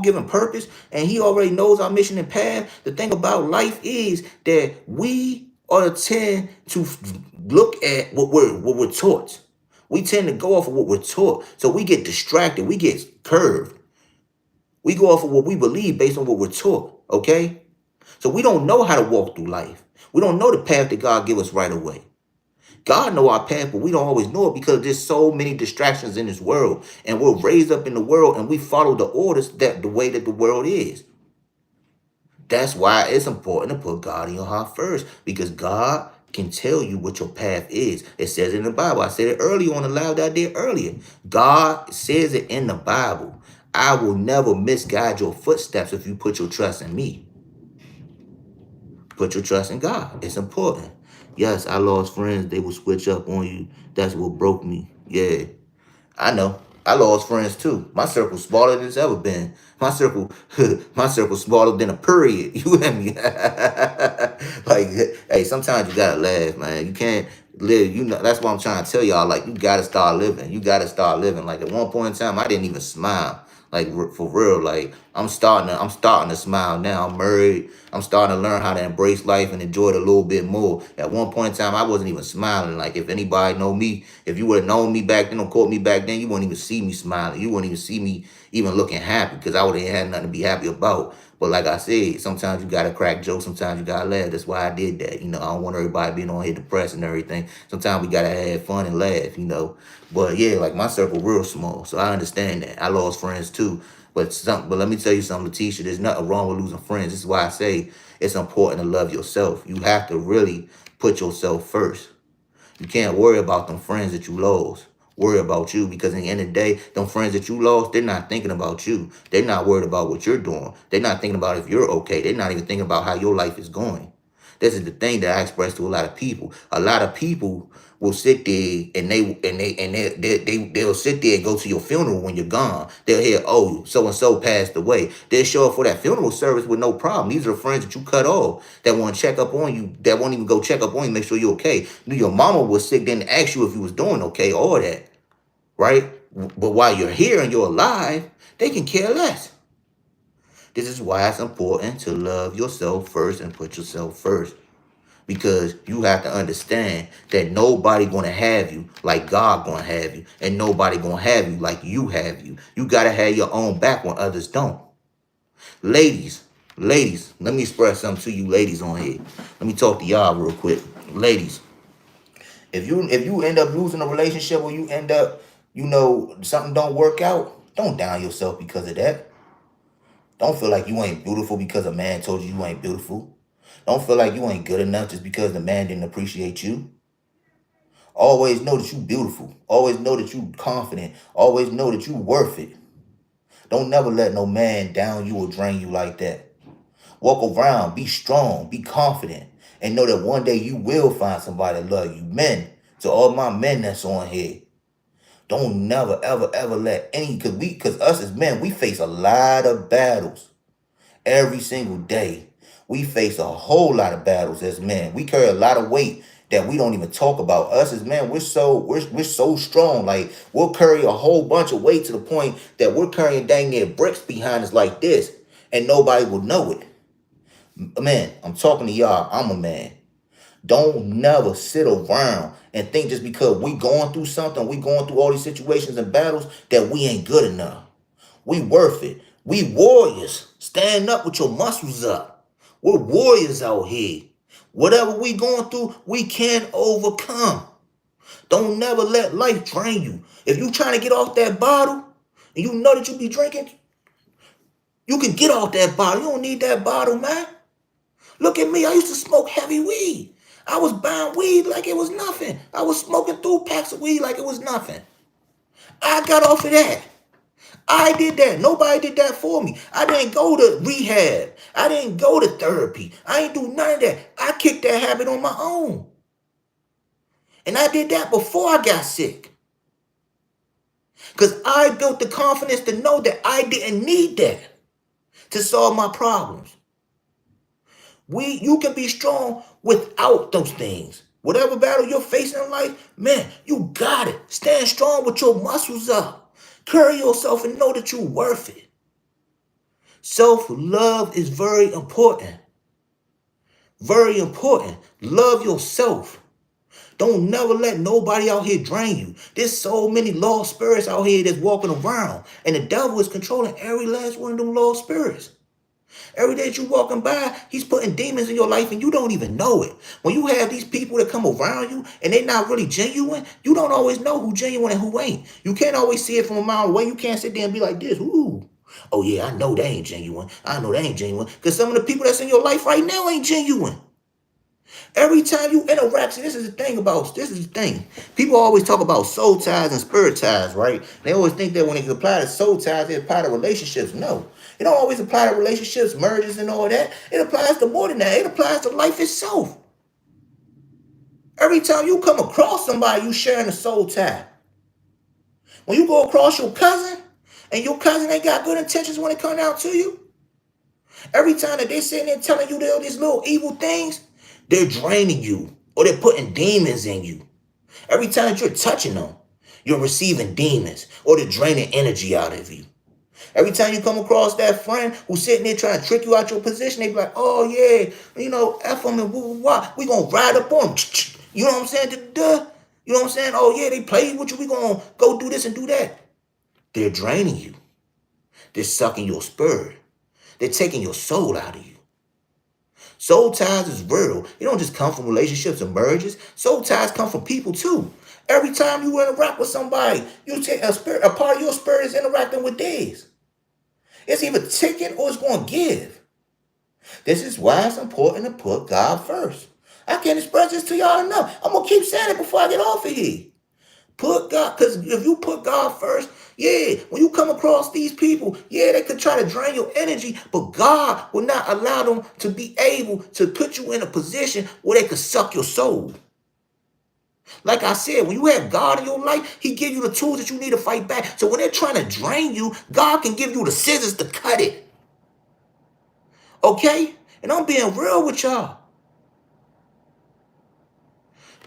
given purpose, and he already knows our mission and path, the thing about life is that we are tend to look at what we're taught. We tend to go off of what we're taught. So we get distracted. We get curved. We go off of what we believe based on what we're taught. Okay? So we don't know how to walk through life. We don't know the path that God give us right away. God know our path, but we don't always know it because there's so many distractions in this world. And we're raised up in the world and we follow the orders that the way that the world is. That's why it's important to put God in your heart first, because God can tell you what your path is. It says in the Bible. I said it earlier on the live that I did earlier. God says it in the Bible. I will never misguide your footsteps if you put your trust in me. Put your trust in God. It's important. Yes, I lost friends. They will switch up on you. That's what broke me. Yeah. I know. I lost friends too. My circle's smaller than it's ever been. My circle, my circle's smaller than a period. You hear me? Like, hey, sometimes you gotta laugh, man. You can't live. You know, that's what I'm trying to tell y'all. Like, you gotta start living. You gotta start living. Like at one point in time, I didn't even smile. Like for real. Like I'm starting to smile now. I'm married. I'm starting to learn how to embrace life and enjoy it a little bit more. At one point in time, I wasn't even smiling. Like if anybody know me, if you would have known me back then or caught me back then, you wouldn't even see me smiling. You wouldn't even see me even looking happy because I would have had nothing to be happy about. But like I said, sometimes you gotta crack jokes, sometimes you gotta laugh. That's why I did that. You know, I don't want everybody being on here depressed and everything. Sometimes we gotta have fun and laugh, you know. But yeah, like my circle real small. So I understand that. I lost friends too. But let me tell you something, Letitia, there's nothing wrong with losing friends. This is why I say it's important to love yourself. You have to really put yourself first. You can't worry about them friends that you lost. Worry about you, because in the end of the day, them friends that you lost, they're not thinking about you. They're not worried about what you're doing. They're not thinking about if you're okay. They're not even thinking about how your life is going. This is the thing that I express to a lot of people. A lot of people will sit there and they'll sit there and go to your funeral when you're gone. They'll hear, oh, so and so passed away. They'll show up for that funeral service with no problem. These are friends that you cut off that want to check up on you, that won't even go check up on you, make sure you're okay. Your mama was sick, then ask you if you was doing okay, all that, right? But while you're here and you're alive, they can care less. This is why it's important to love yourself first and put yourself first. Because you have to understand that nobody gonna have you like God gonna have you. And nobody gonna have you like you have you. You gotta have your own back when others don't. Ladies, Ladies, let me express something to you ladies on here. Let me talk to y'all real quick. Ladies, if you end up losing a relationship or you end up, something don't work out, don't down yourself because of that. Don't feel like you ain't beautiful because a man told you ain't beautiful. Don't feel like you ain't good enough just because the man didn't appreciate you. Always know that you beautiful. Always know that you confident. Always know that you worth it. Don't never let no man down you or drain you like that. Walk around, be strong, be confident, and know that one day you will find somebody that love you. Men, to all my men that's on here, don't never, ever, ever let cause us as men, we face a lot of battles every single day. We face a whole lot of battles as men. We carry a lot of weight that we don't even talk about. Us as men, we're so strong. Like we'll carry a whole bunch of weight to the point that we're carrying dang near bricks behind us like this, and nobody will know it. Man, I'm talking to y'all. I'm a man. Don't never sit around and think just because we going through something, we going through all these situations and battles that we ain't good enough. We worth it. We warriors. Stand up with your muscles up. We're warriors out here. Whatever we going through, we can overcome. Don't never let life drain you. If you trying to get off that bottle and you know that you be drinking, you can get off that bottle. You don't need that bottle, man. Look at me. I used to smoke heavy weed. I was buying weed like it was nothing. I was smoking through packs of weed like it was nothing. I got off of that. I did that. Nobody did that for me. I didn't go to rehab. I didn't go to therapy. I ain't do none of that. I kicked that habit on my own. And I did that before I got sick. Because I built the confidence to know that I didn't need that to solve my problems. You can be strong without those things. Whatever battle you're facing in life, man, you got it. Stand strong with your muscles up. Carry yourself and know that you're worth it. Self-love is very important. Very important. Love yourself. Don't never let nobody out here drain you. There's so many lost spirits out here that's walking around. And the devil is controlling every last one of them lost spirits. Every day that you walking by, he's putting demons in your life and you don't even know it. When you have these people that come around you and they're not really genuine, you don't always know who genuine and who ain't. You can't always see it from a mile away. You can't sit there and be like this, ooh. Oh yeah, I know they ain't genuine. I know they ain't genuine. Because some of the people that's in your life right now ain't genuine. Every time you interact, see, this is the thing. People always talk about soul ties and spirit ties, right? They always think that when it apply to soul ties, it apply to relationships. No, it don't always apply to relationships, marriages, and all that. It applies to more than that. It applies to life itself. Every time you come across somebody, you sharing a soul tie. When you go across your cousin, and your cousin ain't got good intentions when it comes down to you, every time that they sitting there telling you all these little evil things, they're draining you or they're putting demons in you. Every time that you're touching them, you're receiving demons or they're draining energy out of you. Every time you come across that friend who's sitting there trying to trick you out your position, they be like, oh yeah, F them and we gonna ride up on them. You know what I'm saying? You know what I'm saying? Oh yeah, they played with you. We gonna go do this and do that. They're draining you. They're sucking your spirit. They're taking your soul out of you. Soul ties is real. It don't just come from relationships and marriages. Soul ties come from people too. Every time you interact with somebody, you take a part of your spirit is interacting with theirs. It's either taking or it's going to give. This is why it's important to put God first. I can't express this to y'all enough. I'm going to keep saying it before I get off of here. Put God, because if you put God first, yeah, when you come across these people, yeah, they could try to drain your energy, but God will not allow them to be able to put you in a position where they could suck your soul. Like I said, when you have God in your life, he gives you the tools that you need to fight back. So when they're trying to drain you, God can give you the scissors to cut it. Okay? And I'm being real with y'all.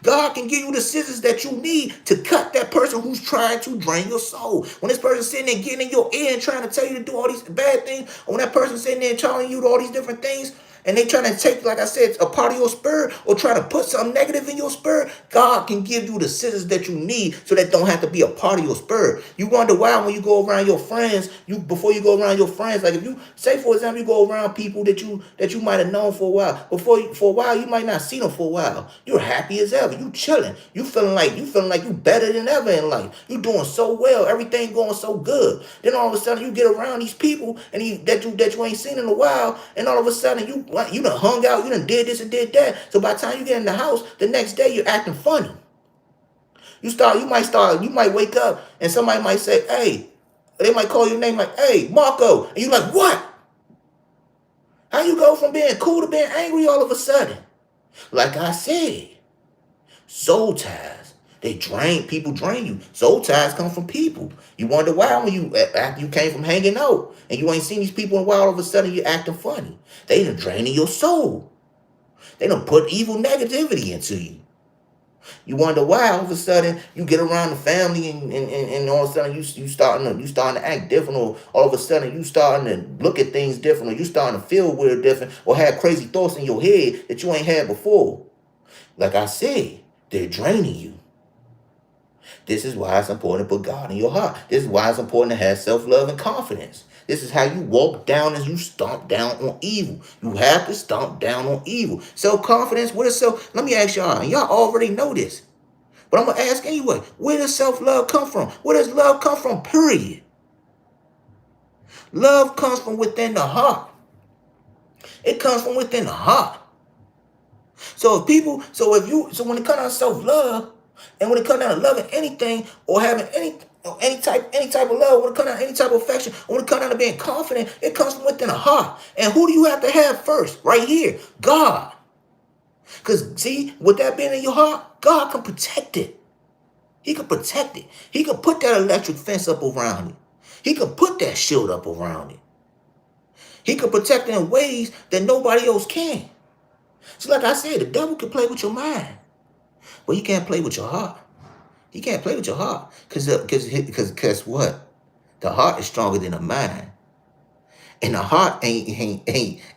God can give you the scissors that you need to cut that person who's trying to drain your soul. When this person's sitting there getting in your ear and trying to tell you to do all these bad things, or when that person's sitting there telling you all these different things, and they trying to take, like I said, a part of your spirit or try to put something negative in your spirit, God can give you the scissors that you need so that don't have to be a part of your spirit. You wonder why when you go around your friends, before you go around your friends, like if you say for example you go around people that you might have known for a while, for a while you might not see them for a while. You're happy as ever. You chilling. You feeling like you better than ever in life. You doing so well. Everything going so good. Then all of a sudden you get around these people and that you ain't seen in a while, and all of a sudden you done hung out, you done did this and did that. So by the time you get in the house, the next day you're acting funny. You might wake up and somebody might say, hey, they might call your name like, hey, Marco. And you like, what? How you go from being cool to being angry all of a sudden? Like I said, soul ties. People drain you. Soul ties come from people. You wonder why when after you came from hanging out and you ain't seen these people in a while, all of a sudden you're acting funny. They done draining your soul. They done put evil negativity into you. You wonder why all of a sudden you get around the family and all of a sudden you starting to act different, or all of a sudden you starting to look at things different, or you starting to feel weird different, or have crazy thoughts in your head that you ain't had before. Like I said, they're draining you. This is why it's important to put God in your heart. This is why it's important to have self-love and confidence. This is how you walk down as you stomp down on evil. You have to stomp down on evil. Self-confidence, what is self? Let me ask y'all, and y'all already know this. But I'm going to ask anyway, where does self-love come from? Where does love come from, period? Love comes from within the heart. It comes from within the heart. So when it comes down to self-love, and when it comes down to loving anything or having any type of love, when it comes down to any type of affection, when it comes down to being confident, it comes from within the heart. And who do you have to have first? Right here, God. Because see, with that being in your heart, God can protect it. He can protect it. He can put that electric fence up around it. He can put that shield up around it. He can protect it in ways that nobody else can. So like I said, the devil can play with your mind, but he can't play with your heart. He can't play with your heart. Because guess what? The heart is stronger than the mind. And the heart ain't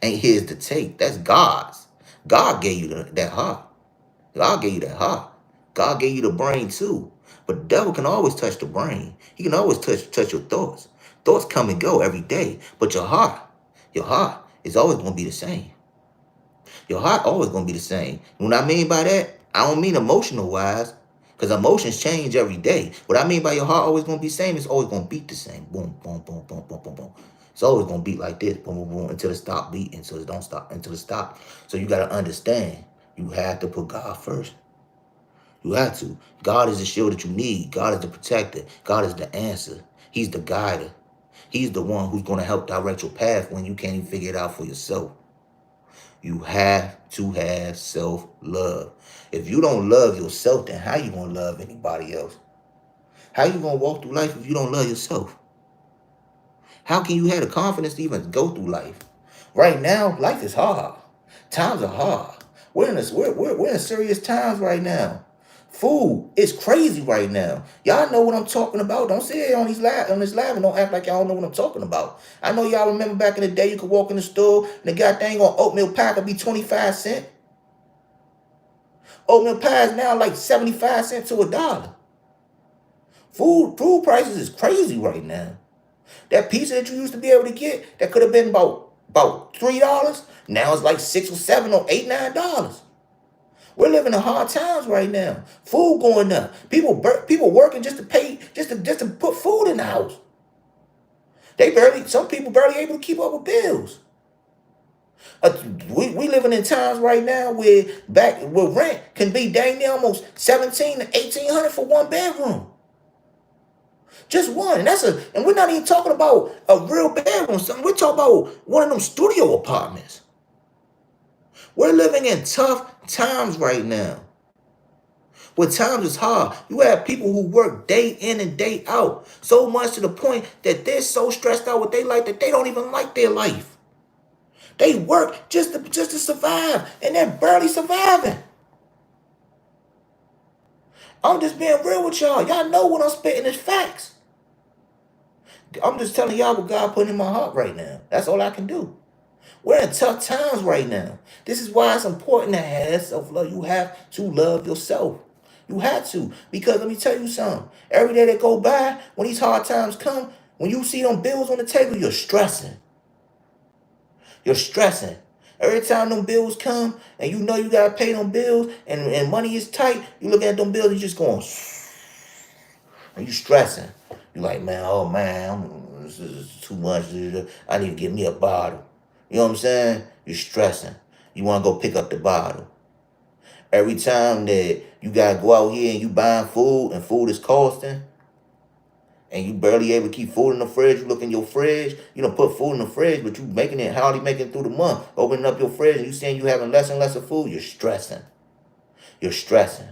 his to take. That's God's. God gave you that heart. God gave you that heart. God gave you the brain too. But the devil can always touch the brain. He can always touch your thoughts. Thoughts come and go every day. But your heart is always going to be the same. Your heart always going to be the same. What I mean by that, I don't mean emotional wise, because emotions change every day. What I mean by your heart always going to be the same, it's always going to beat the same. Boom, boom, boom, boom, boom, boom, boom. It's always going to beat like this, boom, boom, boom, until it stop beating, so it don't stop, until it stop. So you got to understand, you have to put God first. You have to. God is the shield that you need. God is the protector. God is the answer. He's the guider. He's the one who's going to help direct your path when you can't even figure it out for yourself. You have to have self-love. If you don't love yourself, then how you going to love anybody else? How you going to walk through life if you don't love yourself? How can you have the confidence to even go through life? Right now, life is hard. Times are hard. We're in serious times right now. Food is crazy right now. Y'all know what I'm talking about. Don't say it on this live and don't act like y'all know what I'm talking about. I know y'all remember back in the day you could walk in the store and the goddamn on oatmeal pie could be 25 cents. Oatmeal pie is now like 75 cents to $1. Food prices is crazy right now. That pizza that you used to be able to get that could have been about $3, now it's like $6 or $7 or $8, $9. We're living in hard times right now. Food going up. People working just to pay, just to put food in the house. Some people barely able to keep up with bills. We living in times right now where rent can be dang near almost 17 to 1800 for one bedroom. Just one. And we're not even talking about a real bedroom. We're talking about one of them studio apartments. We're living in tough times right now. When times is hard, you have people who work day in and day out, so much to the point that they're so stressed out with their life that they don't even like their life. They work just to survive, and they're barely surviving. I'm just being real with y'all. Y'all know what I'm spitting is facts. I'm just telling y'all what God put in my heart right now. That's all I can do. We're in tough times right now. This is why it's important to have self-love. You have to love yourself. You have to. Because let me tell you something. Every day that go by, when these hard times come, when you see them bills on the table, you're stressing. You're stressing. Every time them bills come and you know you gotta pay them bills and money is tight, you look at them bills, you just going, and you stressing. You like, man, oh man, this is too much. I need to get me a bottle. You know what I'm saying? You're stressing. You want to go pick up the bottle. Every time that you gotta go out here and you buying food and food is costing, and you barely able to keep food in the fridge, you look in your fridge, you don't put food in the fridge, but you making it hardly making it through the month. Opening up your fridge and you seeing you having less and less of food, you're stressing. You're stressing.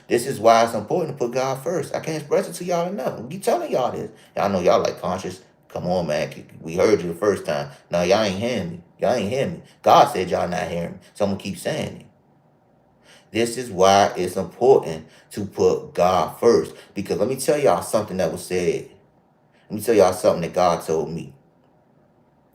This is why it's important to put God first. I can't express it to y'all enough. I keep telling y'all this. Y'all know y'all like conscious. Come on, man. We heard you the first time. Now y'all ain't hearing me. Y'all ain't hearing me. God said y'all not hearing me. So I'm going to keep saying it. This is why it's important to put God first. Because let me tell y'all something that was said. Let me tell y'all something that God told me.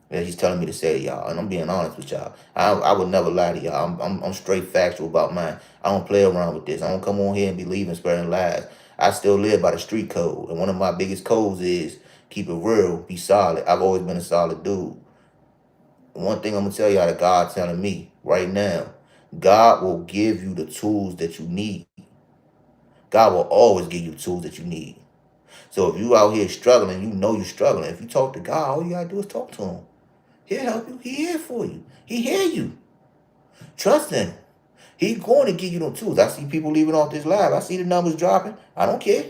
Yeah, he's telling me to say to y'all, and I'm being honest with y'all. I would never lie to y'all. I'm straight factual about mine. I don't play around with this. I don't come on here and believe in spreading lies. I still live by the street code, and one of my biggest codes is keep it real, be solid. I've always been a solid dude. One thing I'm gonna tell y'all that God's telling me right now, God will give you the tools that you need. God will always give you the tools that you need. So if you out here struggling, you know you're struggling. If you talk to God, all you gotta do is talk to him. He'll help you. He here for you. He hear you. Trust him. He's going to give you them tools. I see people leaving off this live. I see the numbers dropping. I don't care.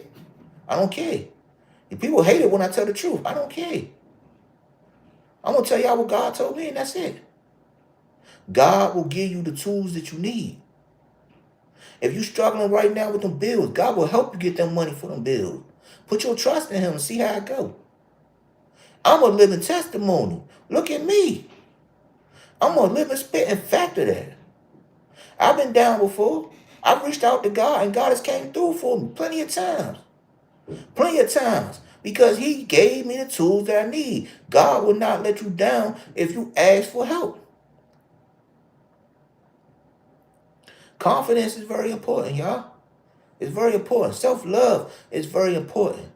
I don't care. If people hate it when I tell the truth, I don't care. I'm going to tell y'all what God told me, and that's it. God will give you the tools that you need. If you're struggling right now with them bills, God will help you get that money for them bills. Put your trust in him and see how it go. I'm a living testimony. Look at me. I'm a living spitting fact of that. I've been down before. I've reached out to God and God has came through for me plenty of times. Plenty of times. Because he gave me the tools that I need. God will not let you down if you ask for help. Confidence is very important, y'all. It's very important. Self-love is very important.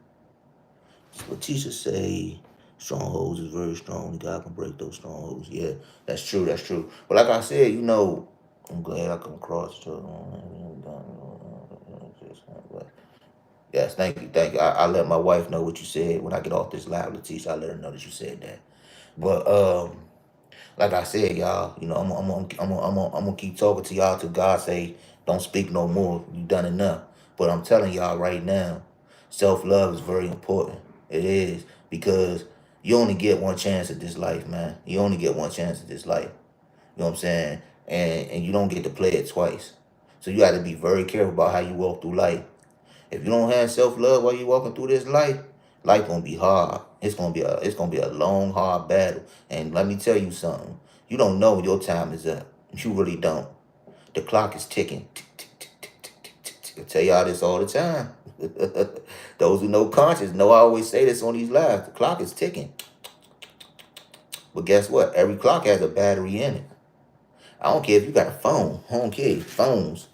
That's what teachers say. Strongholds is very strong. God can break those strongholds. Yeah, that's true. That's true. But like I said, you know, I'm glad I come across. Yes, thank you, thank you. I let my wife know what you said when I get off this live, Letitia. I let her know that you said that. But like I said, y'all, you know, I'm gonna keep talking to y'all till God say, don't speak no more. You done enough. But I'm telling y'all right now, self-love is very important. It is, because you only get one chance at this life, man. You only get one chance at this life. You know what I'm saying? And you don't get to play it twice. So you got to be very careful about how you walk through life. If you don't have self-love while you're walking through this life gonna be hard. It's gonna be a long, hard battle. And let me tell you something. You don't know when your time is up. You really don't. The clock is ticking. Tick, tick, tick, tick, tick, tick, tick, tick. I tell y'all this all the time. Those who know conscious know I always say this on these lives. The clock is ticking. But guess what? Every clock has a battery in it. I don't care if you got a phone. I don't care. Phones.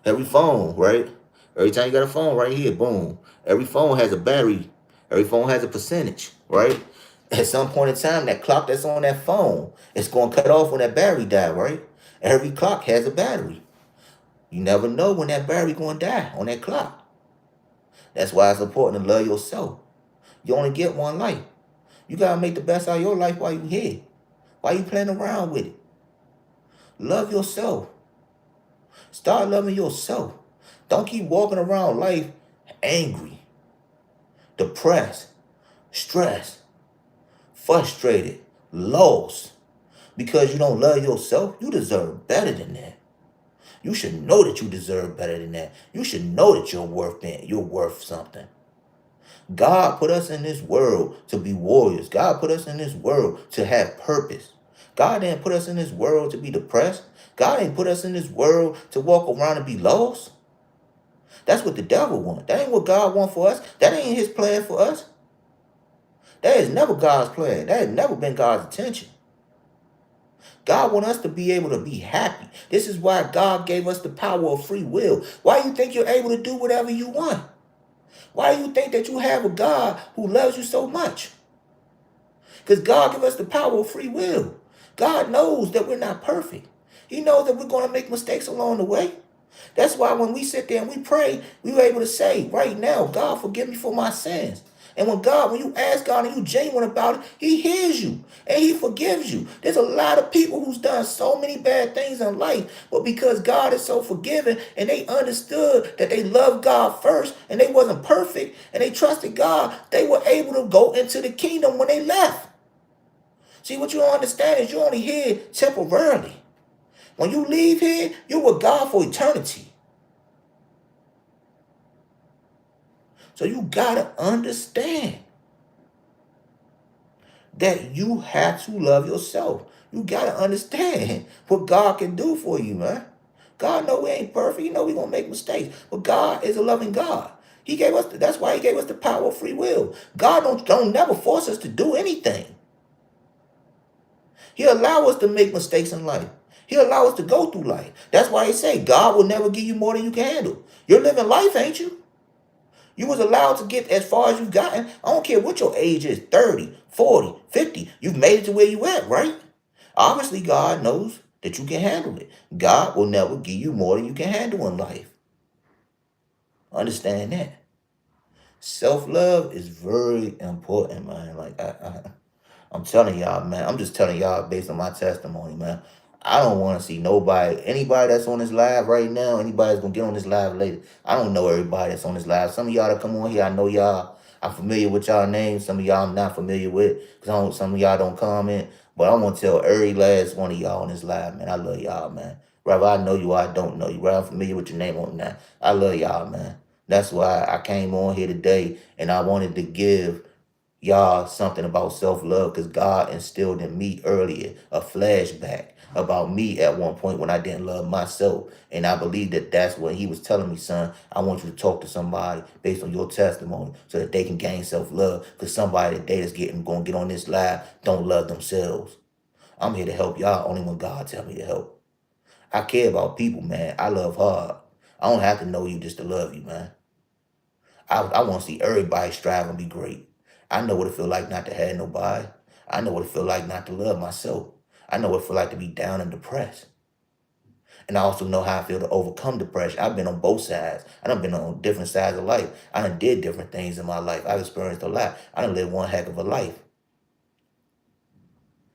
Every phone, right? Every time you got a phone right here, boom. Every phone has a battery. Every phone has a percentage, right? At some point in time, that clock that's on that phone, it's going to cut off when that battery die, right? Every clock has a battery. You never know when that battery going to die on that clock. That's why it's important to love yourself. You only get one life. You got to make the best out of your life while you here. Why you playing around with it? Love yourself. Start loving yourself. Don't keep walking around life angry, depressed, stressed, frustrated, lost. Because you don't love yourself, you deserve better than that. You should know that you deserve better than that. You should know that you're worth something. God put us in this world to be warriors. God put us in this world to have purpose. God didn't put us in this world to be depressed. God didn't put us in this world to walk around and be lost. That's what the devil wants. That ain't what God wants for us. That ain't his plan for us. That is never God's plan. That has never been God's intention. God wants us to be able to be happy. This is why God gave us the power of free will. Why you think you're able to do whatever you want? Why do you think that you have a God who loves you so much? Because God gives us the power of free will. God knows that we're not perfect. He knows that we're going to make mistakes along the way. That's why when we sit there and we pray, we were able to say right now, God, forgive me for my sins. And when you ask God and you genuine about it, he hears you and he forgives you. There's a lot of people who's done so many bad things in life, but because God is so forgiving and they understood that they loved God first and they wasn't perfect and they trusted God, they were able to go into the kingdom when they left. See, what you don't understand is you're only here temporarily. When you leave here, you're with God for eternity. So you gotta understand that you have to love yourself. You gotta understand what God can do for you, man. God know we ain't perfect. He know we gonna make mistakes, but God is a loving God. He gave us. That's why He gave us the power of free will. God don't never force us to do anything. He allow us to make mistakes in life. He allow us to go through life. That's why He say God will never give you more than you can handle. You're living life, ain't you? You was allowed to get as far as you've gotten. I don't care what your age is, 30, 40, 50. You've made it to where you at, right? Obviously, God knows that you can handle it. God will never give you more than you can handle in life. Understand that. Self-love is very important, man. I'm telling y'all, man. I'm just telling y'all based on my testimony, man. I don't want to see anybody that's on this live right now, anybody that's gonna get on this live later. I don't know everybody that's on this live. Some of y'all that come on here, I know y'all. I'm familiar with y'all names. Some of y'all I'm not familiar with because some of y'all don't comment. But I want to tell every last one of y'all on this live, man. I love y'all, man. Whether I know you or I don't know you, whether I'm familiar with your name or not, I love y'all, man. That's why I came on here today and I wanted to give y'all something about self-love because God instilled in me earlier a flashback about me at one point when I didn't love myself. And I believe that that's what He was telling me, son. I want you to talk to somebody based on your testimony so that they can gain self-love because somebody that they is going to get on this live don't love themselves. I'm here to help y'all only when God tell me to help. I care about people, man. I love hard. I don't have to know you just to love you, man. I want to see everybody strive and be great. I know what it feel like not to have nobody. I know what it feel like not to love myself. I know what it feel like to be down and depressed. And I also know how I feel to overcome depression. I've been on both sides. I done been on different sides of life. I done did different things in my life. I've experienced a lot. I done lived one heck of a life.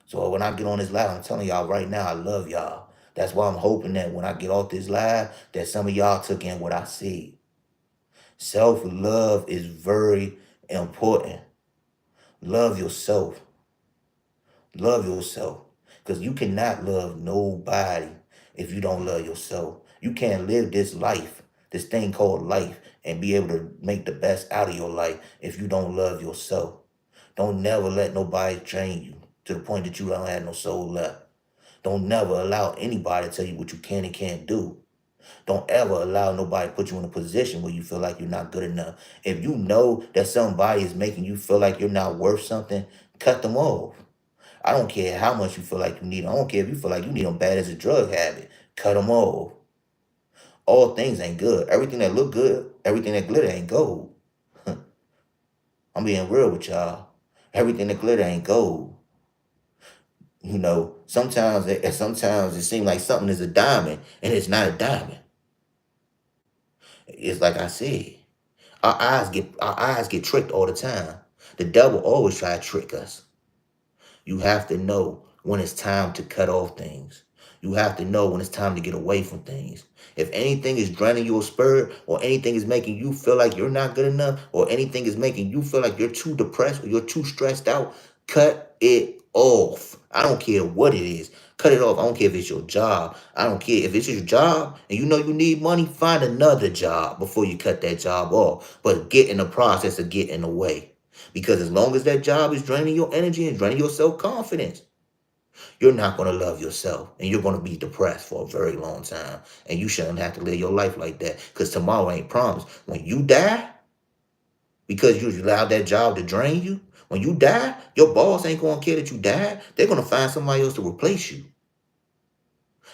So when I get on this live, I'm telling y'all right now, I love y'all. That's why I'm hoping that when I get off this live, that some of y'all took in what I said. Self-love is very important. Love yourself. Love yourself. Because you cannot love nobody if you don't love yourself. You can't live this life, this thing called life, and be able to make the best out of your life if you don't love yourself. Don't never let nobody train you to the point that you don't have no soul left. Don't never allow anybody to tell you what you can and can't do. Don't ever allow nobody to put you in a position where you feel like you're not good enough. If you know that somebody is making you feel like you're not worth something, cut them off. I don't care how much you feel like you need them. I don't care if you feel like you need them bad as a drug habit. Cut them off. All things ain't good. Everything that look good, everything that glitter ain't gold. I'm being real with y'all. Everything that glitter ain't gold. You know, sometimes it seems like something is a diamond and it's not a diamond. It's like I said. Our eyes get tricked all the time. The devil always try to trick us. You have to know when it's time to cut off things. You have to know when it's time to get away from things. If anything is draining your spirit, or anything is making you feel like you're not good enough, or anything is making you feel like you're too depressed or you're too stressed out, cut it off. I don't care what it is. Cut it off. I don't care if it's your job. I don't care if it's your job and you know you need money, find another job before you cut that job off. But get in the process of getting away. Because as long as that job is draining your energy and draining your self-confidence, you're not going to love yourself and you're going to be depressed for a very long time. And you shouldn't have to live your life like that because tomorrow ain't promised. When you die, because you allowed that job to drain you, when you die, your boss ain't going to care that you died. They're going to find somebody else to replace you.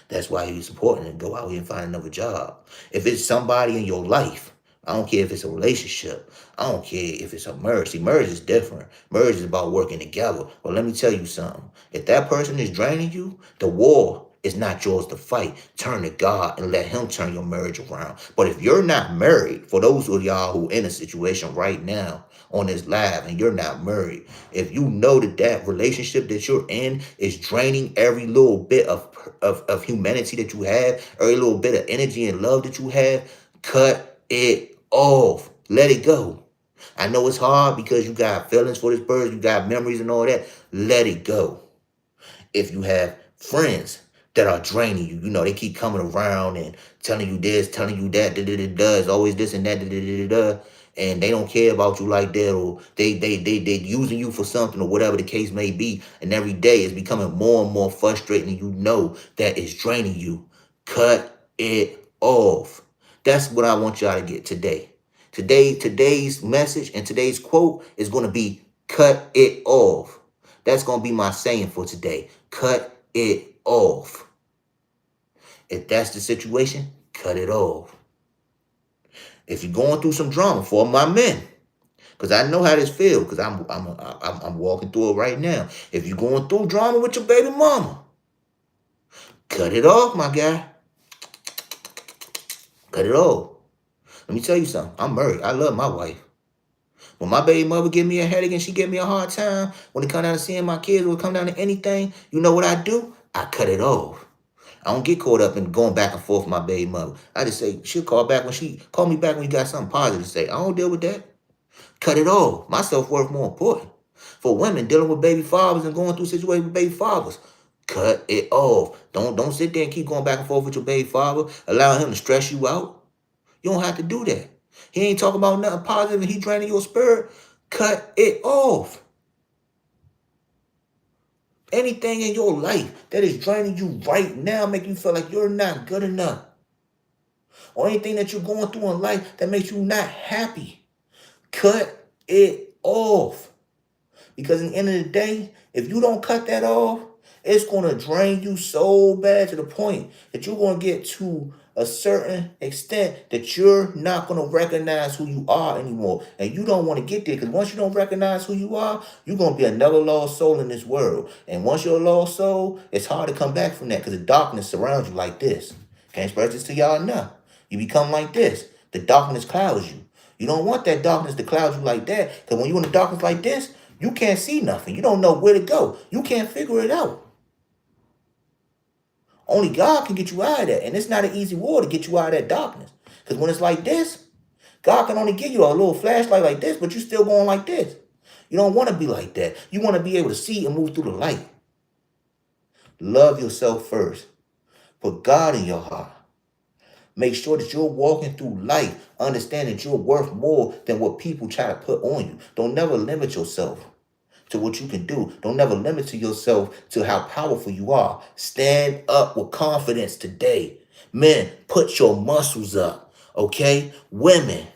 That's why it's important to go out here and find another job. If it's somebody in your life, I don't care if it's a relationship. I don't care if it's a marriage. See, marriage is different. Marriage is about working together. But let me tell you something. If that person is draining you, the war is not yours to fight. Turn to God and let him turn your marriage around. But if you're not married, for those of y'all who in a situation right now on this live and you're not married, if you know that that relationship that you're in is draining every little bit of humanity that you have, every little bit of energy and love that you have, cut it off. Let it go. I know it's hard because you got feelings for this person, you got memories and all that. Let it go. If you have friends that are draining you, you know, they keep coming around and telling you this, telling you that, da da da da, it's always this and that, da da da da da, and they don't care about you like that, or they using you for something, or whatever the case may be, and every day it's becoming more and more frustrating, and you know that it's draining you. Cut it off. That's what I want y'all to get today. Today's message and today's quote is going to be cut it off. That's going to be my saying for today. Cut it off. If that's the situation, cut it off. If you're going through some drama, for my men, because I know how this feels, because I'm walking through it right now. If you're going through drama with your baby mama, cut it off, my guy. Cut it off. Let me tell you something. I'm married. I love my wife. When my baby mother give me a headache and she give me a hard time, when it come down to seeing my kids, when it come down to anything, you know what I do? I cut it off. I don't get caught up in going back and forth with my baby mother. I just say, she'll call me back when you got something positive to say. I don't deal with that. Cut it off. My self-worth more important. For women dealing with baby fathers and going through situations with baby fathers, cut it off. Don't sit there and keep going back and forth with your baby father, allowing him to stress you out. You don't have to do that. He ain't talking about nothing positive and he draining your spirit. Cut it off. Anything in your life that is draining you right now, make you feel like you're not good enough, or anything that you're going through in life that makes you not happy, cut it off. Because at the end of the day, if you don't cut that off, it's going to drain you so bad to the point that you're going to get to a certain extent that you're not going to recognize who you are anymore. And you don't want to get there, because once you don't recognize who you are, you're going to be another lost soul in this world. And once you're a lost soul, it's hard to come back from that, because the darkness surrounds you like this. Can't express this to y'all enough. You become like this. The darkness clouds you. You don't want that darkness to cloud you like that, because when you're in the darkness like this, you can't see nothing. You don't know where to go. You can't figure it out. Only God can get you out of that. And it's not an easy war to get you out of that darkness. Because when it's like this, God can only give you a little flashlight like this, but you're still going like this. You don't want to be like that. You want to be able to see and move through the light. Love yourself first. Put God in your heart. Make sure that you're walking through life, understand that you're worth more than what people try to put on you. Don't never limit yourself to what you can do. Don't never limit to yourself to how powerful you are. Stand up with confidence today. Men, put your muscles up, okay? Women,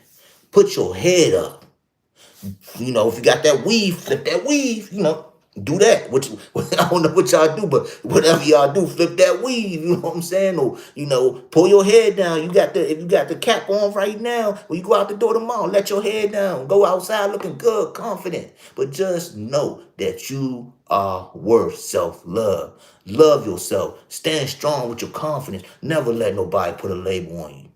put your head up. You know, if you got that weave, flip that weave, you know. Do that. Which I don't know what y'all do, but whatever y'all do, flip that weave. You know what I'm saying? Or pull your head down. If you got the cap on right now, when you go out the door tomorrow, let your head down. Go outside looking good, confident. But just know that you are worth self-love. Love yourself. Stand strong with your confidence. Never let nobody put a label on you.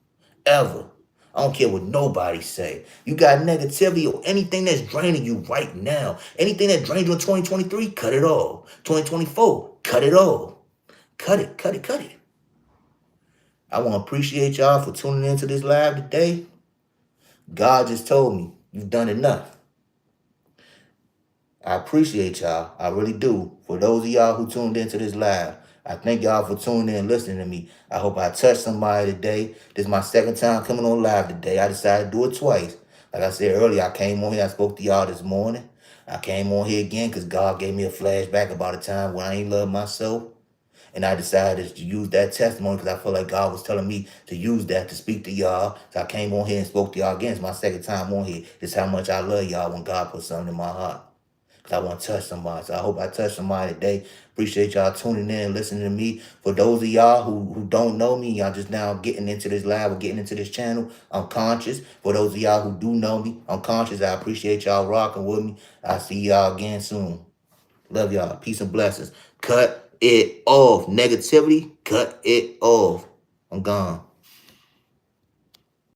Ever. I don't care what nobody say. You got negativity or anything that's draining you right now. Anything that drained you in 2023, cut it off. 2024, cut it off. Cut it, cut it, cut it. I want to appreciate y'all for tuning into this live today. God just told me you've done enough. I appreciate y'all. I really do. For those of y'all who tuned into this live, I thank y'all for tuning in and listening to me. I hope I touched somebody today. This is my second time coming on live today. I decided to do it twice. Like I said earlier, I came on here. I spoke to y'all this morning. I came on here again because God gave me a flashback about a time when I ain't loved myself. And I decided to use that testimony because I felt like God was telling me to use that to speak to y'all. So I came on here and spoke to y'all again. It's my second time on here. It's how much I love y'all when God put something in my heart. 'Cause I want to touch somebody. So I hope I touch somebody today. Appreciate y'all tuning in and listening to me. For those of y'all who don't know me, y'all just now getting into this live or getting into this channel, I'm conscious. For those of y'all who do know me, I'm conscious. I appreciate y'all rocking with me. I'll see y'all again soon. Love y'all. Peace and blessings. Cut it off. Negativity, cut it off. I'm gone.